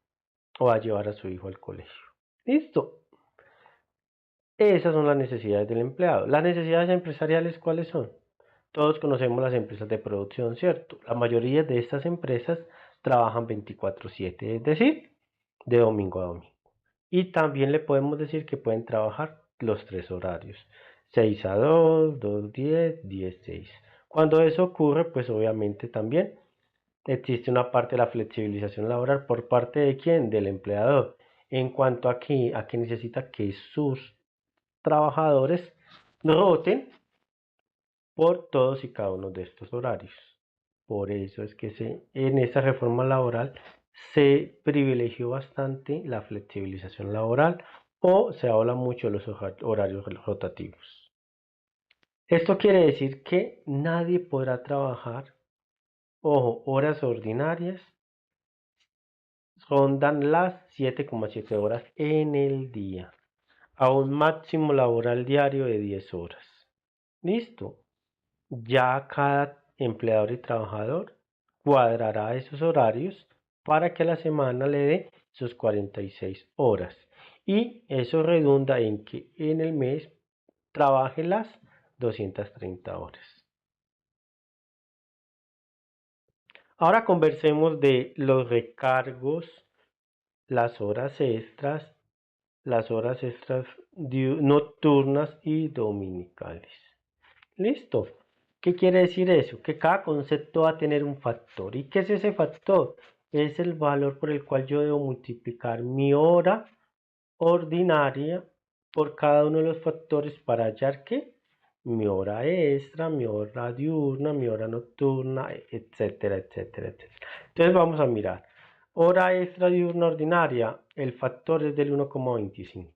o a llevar a su hijo al colegio. ¿Listo? Esas son las necesidades del empleado. Las necesidades empresariales, ¿cuáles son? Todos conocemos las empresas de producción, ¿cierto? La mayoría de estas empresas trabajan 24/7, es decir, de domingo a domingo. Y también le podemos decir que pueden trabajar los 3 horarios, 6 a 2, 2-10, 10-6. Cuando eso ocurre, pues obviamente también existe una parte de la flexibilización laboral por parte de quién, del empleador, en cuanto a que necesita que sus trabajadores roten por todos y cada uno de estos horarios. Por eso es que en esta reforma laboral se privilegió bastante la flexibilización laboral o se habla mucho de los horarios rotativos. Esto quiere decir que nadie podrá trabajar, ojo, horas ordinarias, rondan las 7,7 horas en el día, a un máximo laboral diario de 10 horas. ¿Listo? Ya cada empleador y trabajador cuadrará esos horarios para que la semana le dé sus 46 horas. Y eso redunda en que en el mes trabaje las 230 horas. Ahora conversemos de los recargos, las horas extras nocturnas y dominicales. ¿Listo? ¿Qué quiere decir eso? Que cada concepto va a tener un factor. ¿Y qué es ese factor? Es el valor por el cual yo debo multiplicar mi hora ordinaria por cada uno de los factores para hallar que mi hora extra, mi hora diurna, mi hora nocturna, etcétera, etcétera, etcétera. Entonces vamos a mirar. Hora extra diurna ordinaria, el factor es del 1,25.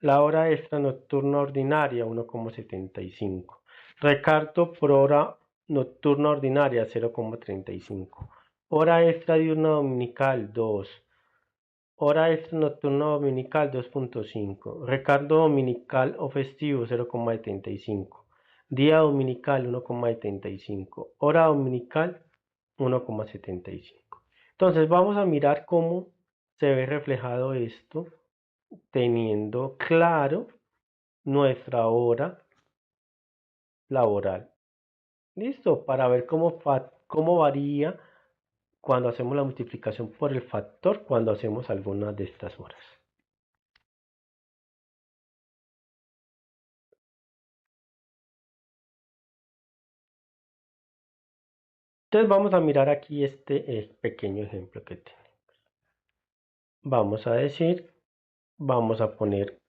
La hora extra nocturna ordinaria, 1,75. Recargo por hora nocturna ordinaria, 0,35. Hora extra diurna dominical, 2. Hora extra nocturna dominical, 2,5. Recargo dominical o festivo, 0,75. Día dominical, 1,75. Hora dominical, 1,75. Entonces vamos a mirar cómo se ve reflejado esto teniendo claro nuestra hora laboral. ¿Listo? Para ver cómo varía cuando hacemos la multiplicación por el factor, cuando hacemos alguna de estas horas. Entonces vamos a mirar aquí este pequeño ejemplo que tenemos. Vamos a poner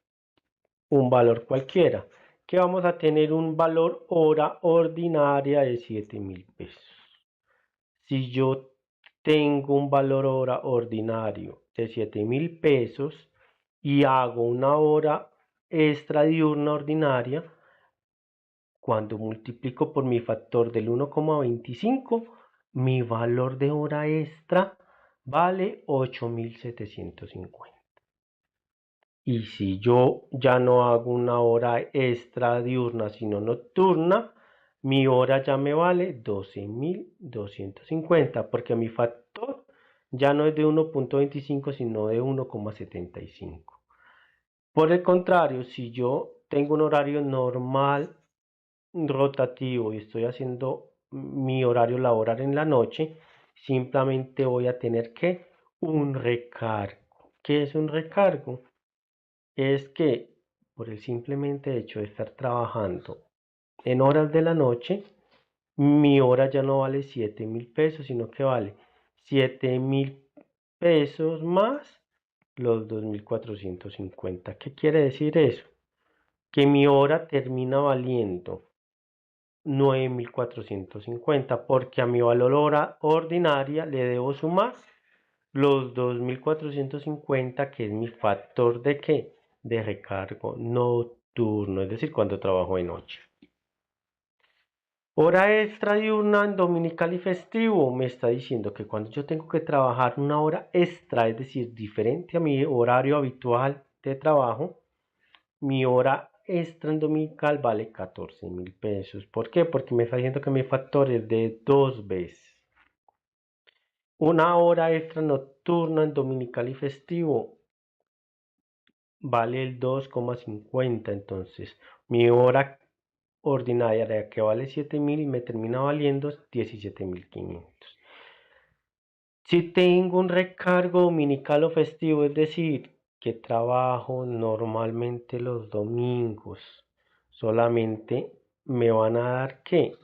un valor cualquiera, que vamos a tener un valor hora ordinaria de 7,000 pesos. Si yo tengo un valor hora ordinario de 7,000 pesos y hago una hora extra diurna ordinaria, cuando multiplico por mi factor del 1,25, mi valor de hora extra vale 8,750. Y si yo ya no hago una hora extra diurna, sino nocturna, mi hora ya me vale 12,250, porque mi factor ya no es de 1,25, sino de 1,75. Por el contrario, si yo tengo un horario normal rotativo y estoy haciendo mi horario laboral en la noche, simplemente voy a tener que un recargo. ¿Qué es un recargo? Es que por el simplemente hecho de estar trabajando en horas de la noche, mi hora ya no vale 7,000 pesos, sino que vale 7,000 pesos más los 2,450. ¿Qué quiere decir eso? Que mi hora termina valiendo 9,450, porque a mi valor hora ordinaria le debo sumar los 2,450, que es mi factor de ¿qué? De recargo nocturno, es decir, cuando trabajo de noche. Hora extra diurna en dominical y festivo me está diciendo que cuando yo tengo que trabajar una hora extra, es decir, diferente a mi horario habitual de trabajo, mi hora extra en dominical vale 14,000 pesos. ¿Por qué? Porque me está diciendo que mi factor es de 2 veces. Una hora extra nocturna en dominical y festivo vale el 2,50. Entonces, mi hora ordinaria que vale 7,000 me termina valiendo 17,500. Si tengo un recargo dominical o festivo, es decir, que trabajo normalmente los domingos, solamente me van a dar ¿qué?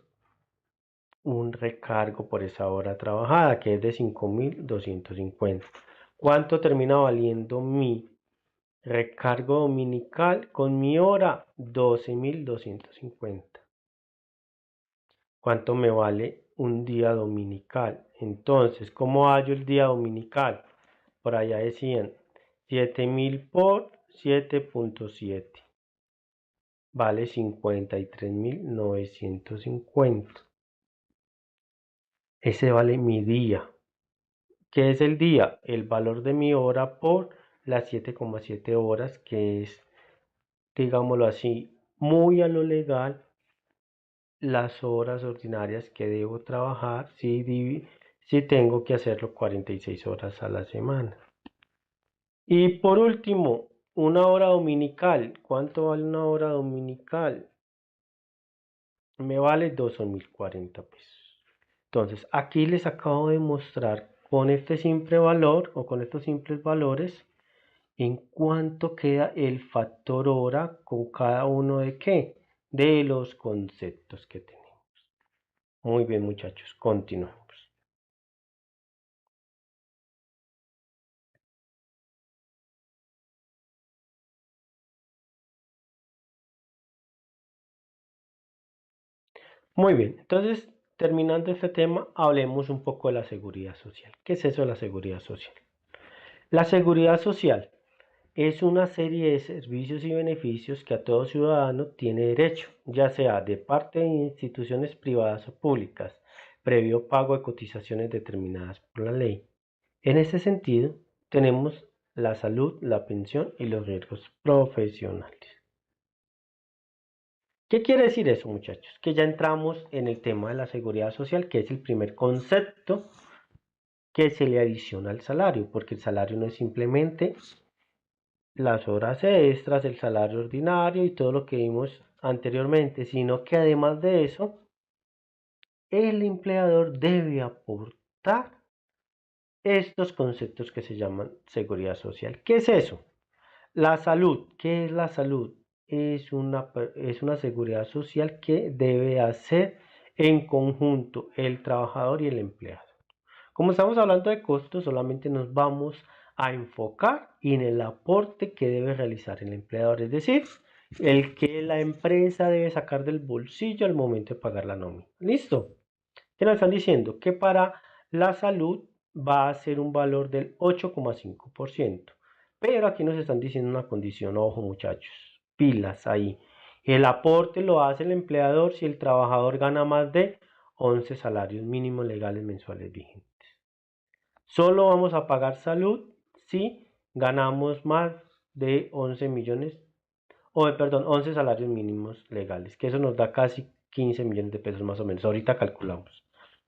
Un recargo por esa hora trabajada, que es de 5,250. ¿Cuánto termina valiendo mi recargo dominical con mi hora? 12,250. ¿Cuánto me vale un día dominical? Entonces, ¿cómo hallo el día dominical? Por allá decían 7,000 por 7.7. Vale 53.950. Ese vale mi día. ¿Qué es el día? El valor de mi hora por las 7,7 horas, que es, digámoslo así, muy a lo legal, las horas ordinarias que debo trabajar si tengo que hacerlo 46 horas a la semana. Y por último, una hora dominical. ¿Cuánto vale una hora dominical? Me vale 2.040 pesos. Entonces, aquí les acabo de mostrar con este simple valor o con estos simples valores en cuánto queda el factor hora con cada uno de qué, de los conceptos que tenemos. Muy bien, muchachos, continuamos. Muy bien, entonces terminando este tema, hablemos un poco de la seguridad social. ¿Qué es eso de la seguridad social? La seguridad social es una serie de servicios y beneficios que a todo ciudadano tiene derecho, ya sea de parte de instituciones privadas o públicas, previo pago de cotizaciones determinadas por la ley. En ese sentido, tenemos la salud, la pensión y los riesgos profesionales. ¿Qué quiere decir eso, muchachos? Que ya entramos en el tema de la seguridad social, que es el primer concepto que se le adiciona al salario, porque el salario no es simplemente las horas extras, el salario ordinario y todo lo que vimos anteriormente, sino que además de eso, el empleador debe aportar estos conceptos que se llaman seguridad social. ¿Qué es eso? La salud. ¿Qué es la salud? Es una seguridad social que debe hacer en conjunto el trabajador y el empleado. Como estamos hablando de costos, solamente nos vamos a enfocar en el aporte que debe realizar el empleador, es decir, el que la empresa debe sacar del bolsillo al momento de pagar la nómina. ¿Listo? ¿Qué nos están diciendo? Que para la salud va a ser un valor del 8,5%. Pero aquí nos están diciendo una condición, ojo muchachos, pilas ahí. El aporte lo hace el empleador si el trabajador gana más de 11 salarios mínimos legales mensuales vigentes. Solo vamos a pagar salud si ganamos más de 11 millones, 11 salarios mínimos legales, que eso nos da casi 15 millones de pesos más o menos. Ahorita calculamos.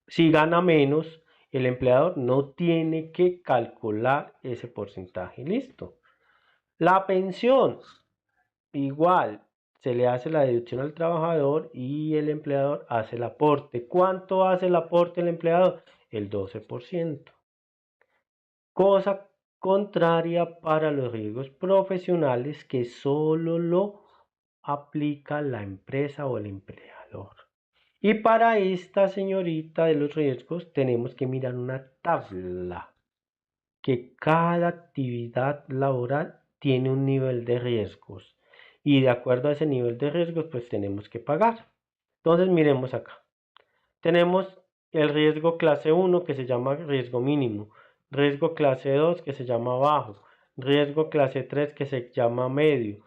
Si gana menos, el empleador no tiene que calcular ese porcentaje. Listo. La pensión, igual, se le hace la deducción al trabajador y el empleador hace el aporte. ¿Cuánto hace el aporte el empleador? El 12%. Cosa contraria para los riesgos profesionales que solo lo aplica la empresa o el empleador. Y para esta señorita de los riesgos tenemos que mirar una tabla que cada actividad laboral tiene un nivel de riesgos y de acuerdo a ese nivel de riesgos pues tenemos que pagar. Entonces miremos acá. Tenemos el riesgo clase 1 que se llama riesgo mínimo, riesgo clase 2 que se llama bajo, riesgo clase 3 que se llama medio,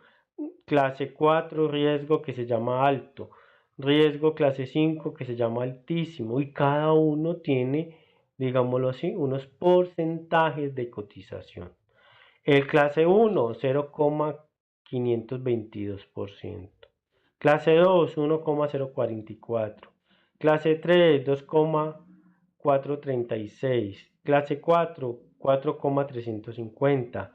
clase 4 riesgo que se llama alto, riesgo clase 5 que se llama altísimo y cada uno tiene, digámoslo así, unos porcentajes de cotización. El clase 1 0,522%, clase 2 1,044%, clase 3 2,436, clase 4 4,350,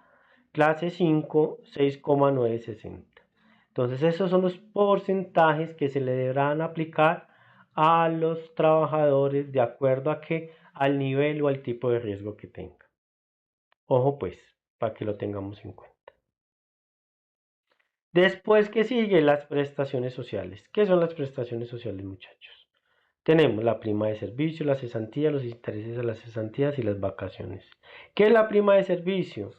clase 5 6,960. Entonces esos son los porcentajes que se le deberán aplicar a los trabajadores de acuerdo a que al nivel o al tipo de riesgo que tenga. Ojo pues, para que lo tengamos en cuenta. Después que sigue las prestaciones sociales. ¿Qué son las prestaciones sociales, muchachos? Tenemos la prima de servicio, la cesantía, los intereses a las cesantías y las vacaciones. ¿Qué es la prima de servicio?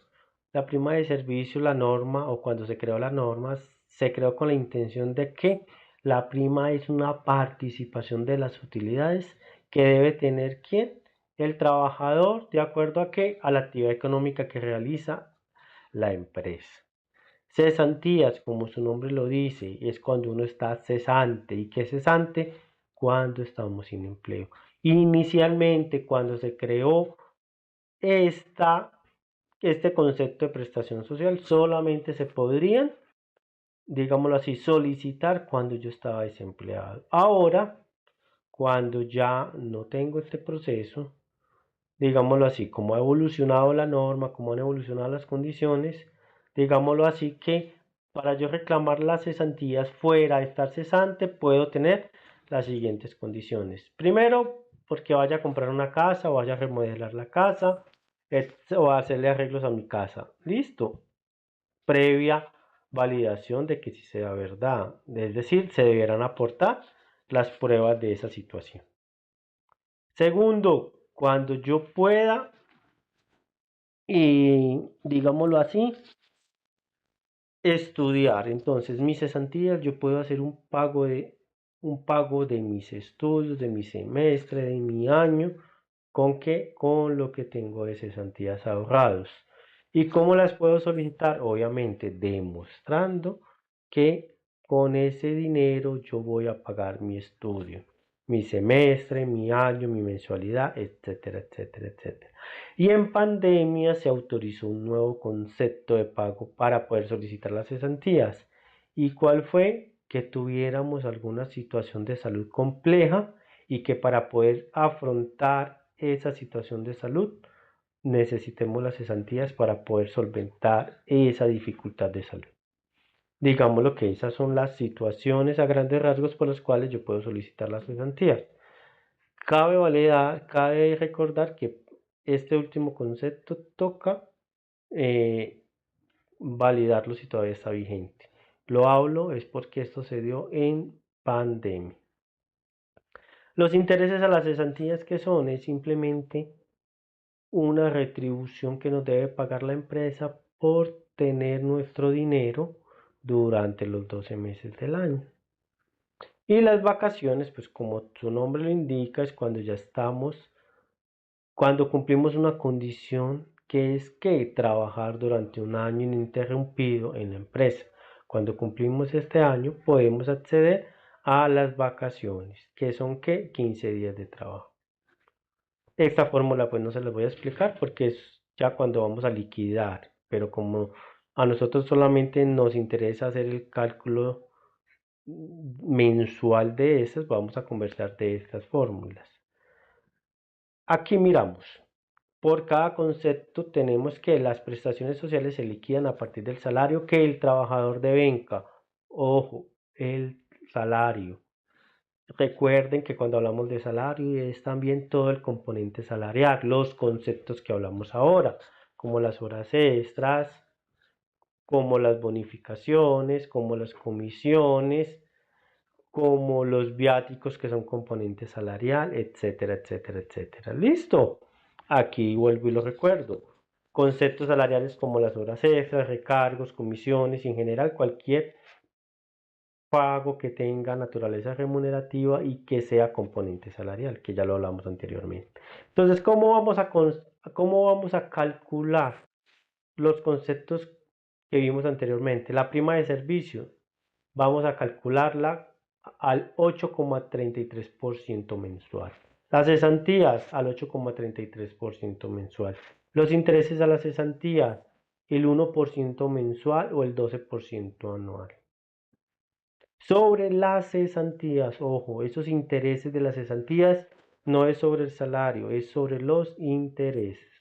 La prima de servicio, la norma o cuando se creó la norma, se creó con la intención de que la prima es una participación de las utilidades que debe tener ¿quién? El trabajador, de acuerdo a qué? A la actividad económica que realiza la empresa. Cesantías, como su nombre lo dice, es cuando uno está cesante. ¿Y qué es cesante? Cuando estamos sin empleo. Inicialmente, cuando se creó este concepto de prestación social, solamente se podrían, digámoslo así, solicitar cuando yo estaba desempleado. Ahora, cuando ya no tengo este proceso, digámoslo así, como ha evolucionado la norma, como han evolucionado las condiciones, digámoslo así que para yo reclamar las cesantías fuera de estar cesante, puedo tener las siguientes condiciones. Primero, porque vaya a comprar una casa o vaya a remodelar la casa o hacerle arreglos a mi casa. Listo. Previa validación de que sí sea verdad. Es decir, se deberán aportar las pruebas de esa situación. Segundo, cuando yo pueda, y digámoslo así, estudiar. Entonces, mis cesantías, yo puedo hacer un pago de mis estudios, de mi semestre, de mi año. ¿Con qué? Con lo que tengo de cesantías ahorrados. ¿Y cómo las puedo solicitar? Obviamente demostrando que con ese dinero yo voy a pagar mi estudio, mi semestre, mi año, mi mensualidad, etcétera, etcétera, etcétera. Y en pandemia se autorizó un nuevo concepto de pago para poder solicitar las cesantías. ¿Y cuál fue? Que tuviéramos alguna situación de salud compleja y que para poder afrontar esa situación de salud necesitemos las cesantías para poder solventar esa dificultad de salud. Digámoslo que esas son las situaciones a grandes rasgos por las cuales yo puedo solicitar las cesantías. Cabe recordar que este último concepto toca validarlo si todavía está vigente. Lo hablo es porque esto se dio en pandemia. Los intereses a las cesantías, ¿qué son? Es simplemente una retribución que nos debe pagar la empresa por tener nuestro dinero durante los 12 meses del año. Y las vacaciones, pues como su nombre lo indica, es cuando cumplimos una condición que es que trabajar durante un año ininterrumpido en la empresa. Cuando cumplimos este año podemos acceder a las vacaciones, que son ¿qué? 15 días de trabajo. Esta fórmula pues no se las voy a explicar porque es ya cuando vamos a liquidar, pero como a nosotros solamente nos interesa hacer el cálculo mensual de esas, vamos a conversar de estas fórmulas. Aquí miramos, por cada concepto tenemos que las prestaciones sociales se liquidan a partir del salario que el trabajador devenga. Ojo, el salario. Recuerden que cuando hablamos de salario es también todo el componente salarial, los conceptos que hablamos ahora, como las horas extras, como las bonificaciones, como las comisiones, como los viáticos que son componente salarial, etcétera, etcétera, etcétera. ¿Listo? Aquí vuelvo y lo recuerdo. Conceptos salariales como las horas extras, recargos, comisiones y en general cualquier pago que tenga naturaleza remunerativa y que sea componente salarial, que ya lo hablamos anteriormente. Entonces, ¿cómo vamos a calcular los conceptos que vimos anteriormente? La prima de servicio, vamos a calcularla al 8,33% mensual. Las cesantías al 8,33% mensual. Los intereses a las cesantías, el 1% mensual o el 12% anual. Sobre las cesantías, ojo, esos intereses de las cesantías no es sobre el salario, es sobre los intereses.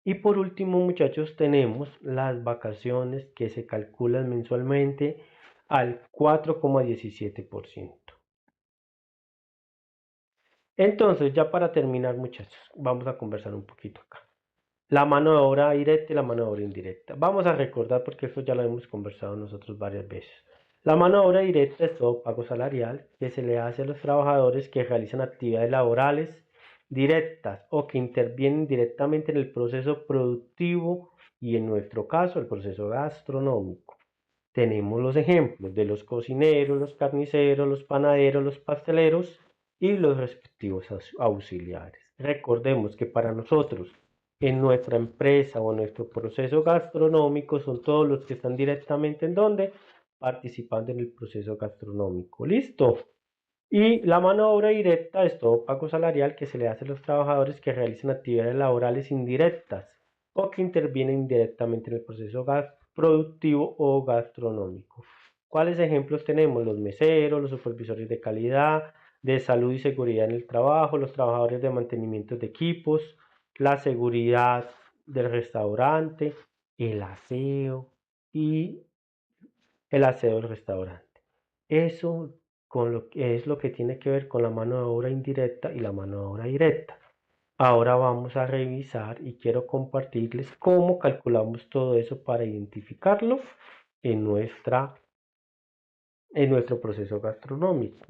Y por último, muchachos, tenemos las vacaciones que se calculan mensualmente al 4,17%. Entonces, ya para terminar, muchachos, vamos a conversar un poquito acá. La mano de obra directa y la mano de obra indirecta. Vamos a recordar porque esto ya lo hemos conversado nosotros varias veces. La mano de obra directa es todo pago salarial que se le hace a los trabajadores que realizan actividades laborales directas o que intervienen directamente en el proceso productivo y en nuestro caso el proceso gastronómico. Tenemos los ejemplos de los cocineros, los carniceros, los panaderos, los pasteleros y los respectivos auxiliares. Recordemos que para nosotros en nuestra empresa o en nuestro proceso gastronómico son todos los que están directamente en donde participando en el proceso gastronómico. ¿Listo? Y la mano de obra directa es todo pago salarial que se le hace a los trabajadores que realizan actividades laborales indirectas o que intervienen indirectamente en el proceso productivo o gastronómico. ¿Cuáles ejemplos tenemos? Los meseros, los supervisores de calidad, de salud y seguridad en el trabajo, los trabajadores de mantenimiento de equipos, la seguridad del restaurante, el aseo y el aseo del restaurante. Eso es lo que tiene que ver con la mano de obra indirecta y la mano de obra directa. Ahora vamos a revisar y quiero compartirles cómo calculamos todo eso para identificarlo en nuestro proceso gastronómico,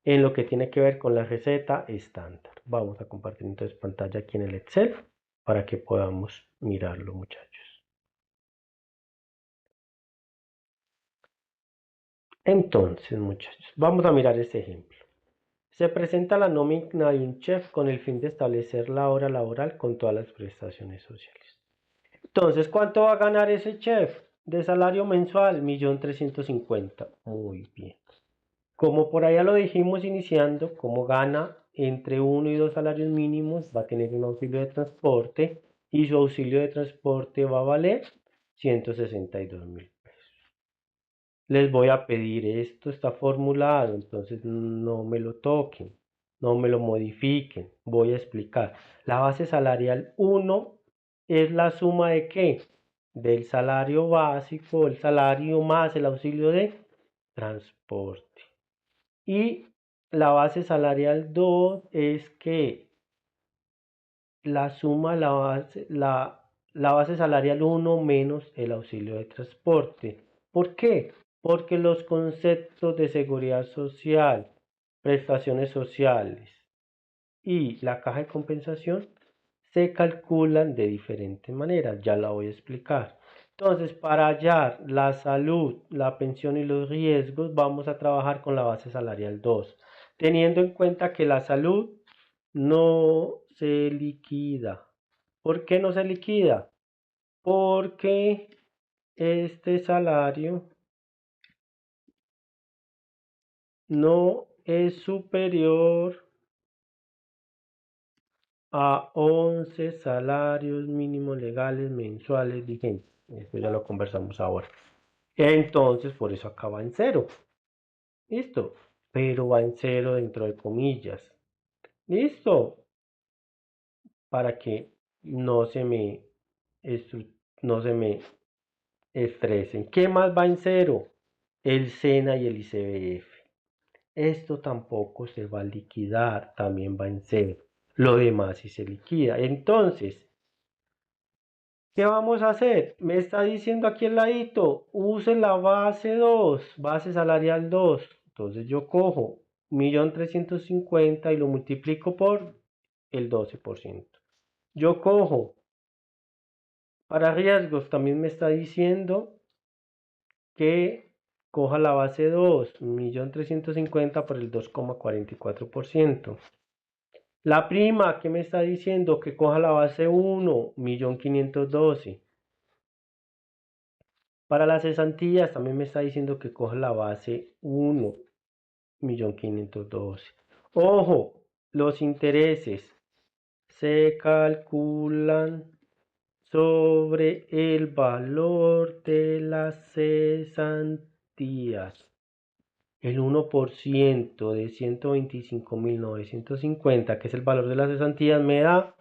en lo que tiene que ver con la receta estándar. Vamos a compartir entonces pantalla aquí en el Excel para que podamos mirarlo, muchachos. Entonces, muchachos, vamos a mirar este ejemplo. Se presenta la nómina de un chef con el fin de establecer la hora laboral con todas las prestaciones sociales. Entonces, ¿cuánto va a ganar ese chef de salario mensual? 1.350.000. Muy bien. Como por allá lo dijimos iniciando, como gana entre 1 y 2 salarios mínimos, va a tener un auxilio de transporte y su auxilio de transporte va a valer 162.000 pesos. Les voy a pedir, esto está formulado, entonces no me lo toquen, no me lo modifiquen. Voy a explicar. La base salarial 1 es la suma de ¿qué? Del salario básico, el salario más el auxilio de transporte. Y la base salarial 2 es que la suma, la base salarial 1 menos el auxilio de transporte. ¿Por qué? Porque los conceptos de seguridad social, prestaciones sociales y la caja de compensación se calculan de diferentes maneras. Ya la voy a explicar. Entonces, para hallar la salud, la pensión y los riesgos, vamos a trabajar con la base salarial 2, teniendo en cuenta que la salud no se liquida. ¿Por qué no se liquida? Porque este salario no es superior a 11 salarios mínimos legales mensuales vigentes. Esto ya lo conversamos ahora. Entonces, por eso acaba en 0. ¿Listo? Pero va en 0 dentro de comillas. ¿Listo? Para que no se me estresen. ¿Qué más va en 0? El SENA y el ICBF. Esto tampoco se va a liquidar, también va en 0. Lo demás sí se liquida. Entonces, ¿qué vamos a hacer? Me está diciendo aquí el ladito, use la base 2, base salarial 2. Entonces yo cojo 1.350.000 y lo multiplico por el 12%. Yo cojo, para riesgos también me está diciendo que coja la base 2, 1.350.000 por el 2,44%. La prima, ¿qué me está diciendo? Que coja la base 1, 1.512.000. Para las cesantías también me está diciendo que coja la base 1, 1.512.000. Ojo, los intereses se calculan sobre el valor de las cesantías. El 1% de 125.950, que es el valor de las cesantías, me da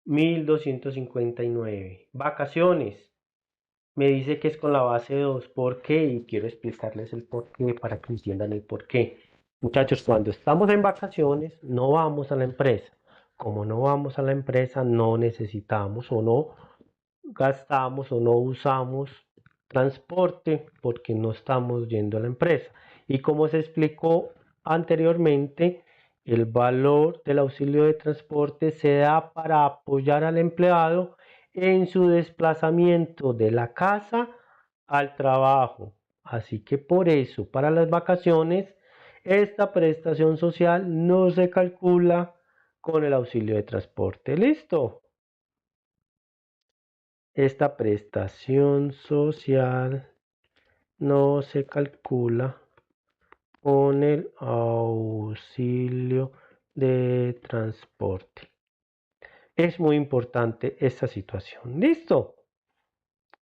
1.259. Vacaciones. Me dice que es con la base 2. ¿Por qué? Y quiero explicarles el por qué para que entiendan el por qué. Muchachos, cuando estamos en vacaciones, no vamos a la empresa. Como no vamos a la empresa, no necesitamos o no gastamos o no usamos transporte porque no estamos yendo a la empresa. Y como se explicó anteriormente, el valor del auxilio de transporte se da para apoyar al empleado en su desplazamiento de la casa al trabajo. Así que por eso, para las vacaciones, esta prestación social no se calcula con el auxilio de transporte. ¿Listo? esta prestación social no se calcula con el auxilio de transporte. Es muy importante esta situación. ¿Listo?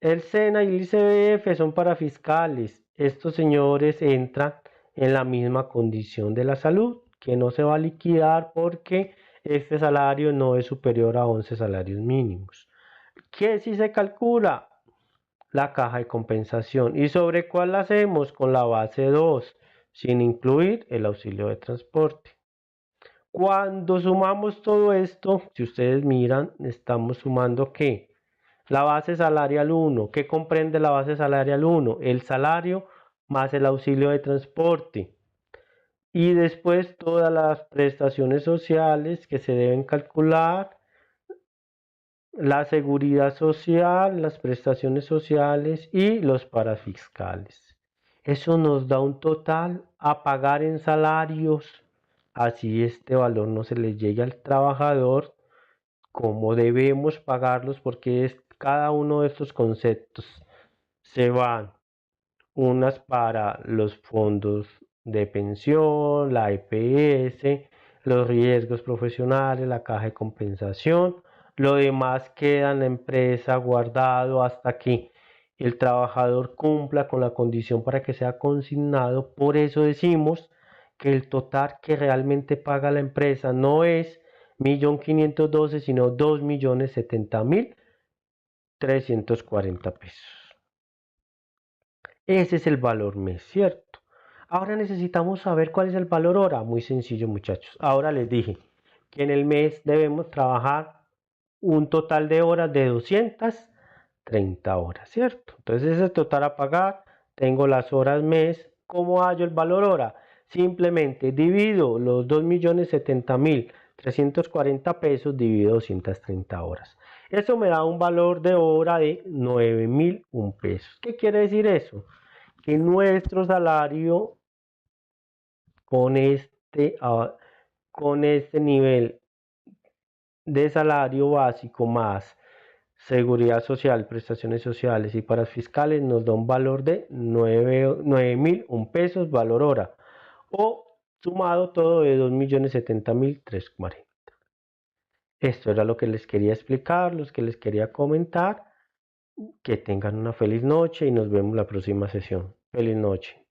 El SENA y el ICBF son para fiscales. Estos señores entran en la misma condición de la salud, que no se va a liquidar porque este salario no es superior a 11 salarios mínimos. ¿Qué si se calcula? La caja de compensación. ¿Y sobre cuál la hacemos? Con la base 2, sin incluir el auxilio de transporte. Cuando sumamos todo esto, si ustedes miran, estamos sumando ¿qué? La base salarial 1. ¿Qué comprende la base salarial 1? El salario más el auxilio de transporte. Y después todas las prestaciones sociales que se deben calcular, la seguridad social, las prestaciones sociales y los parafiscales. Eso nos da un total a pagar en salarios. Así este valor no se le llegue al trabajador como debemos pagarlos, porque cada uno de estos conceptos se van unas para los fondos de pensión, la EPS, los riesgos profesionales, la caja de compensación. Lo demás queda en la empresa guardado hasta que el trabajador cumpla con la condición para que sea consignado. Por eso decimos que el total que realmente paga la empresa no es 1.512.000, sino 2.070.340 pesos. Ese es el valor mes, ¿cierto? Ahora necesitamos saber cuál es el valor hora. Muy sencillo, muchachos. Ahora les dije que en el mes debemos trabajar un total de horas de 230 horas, ¿cierto? Entonces ese total a pagar, tengo las horas mes. ¿Cómo hallo el valor hora? Simplemente divido los 2.070.340 pesos, divido 230 horas. Eso me da un valor de hora de 9.001 pesos. ¿Qué quiere decir eso? Que nuestro salario con este nivel de salario básico más seguridad social, prestaciones sociales y parafiscales nos da un valor de 9.001 pesos valor hora, o sumado todo de 2.070.340. Esto era lo que les quería explicar, lo que les quería comentar. Que tengan una feliz noche y nos vemos la próxima sesión. Feliz noche.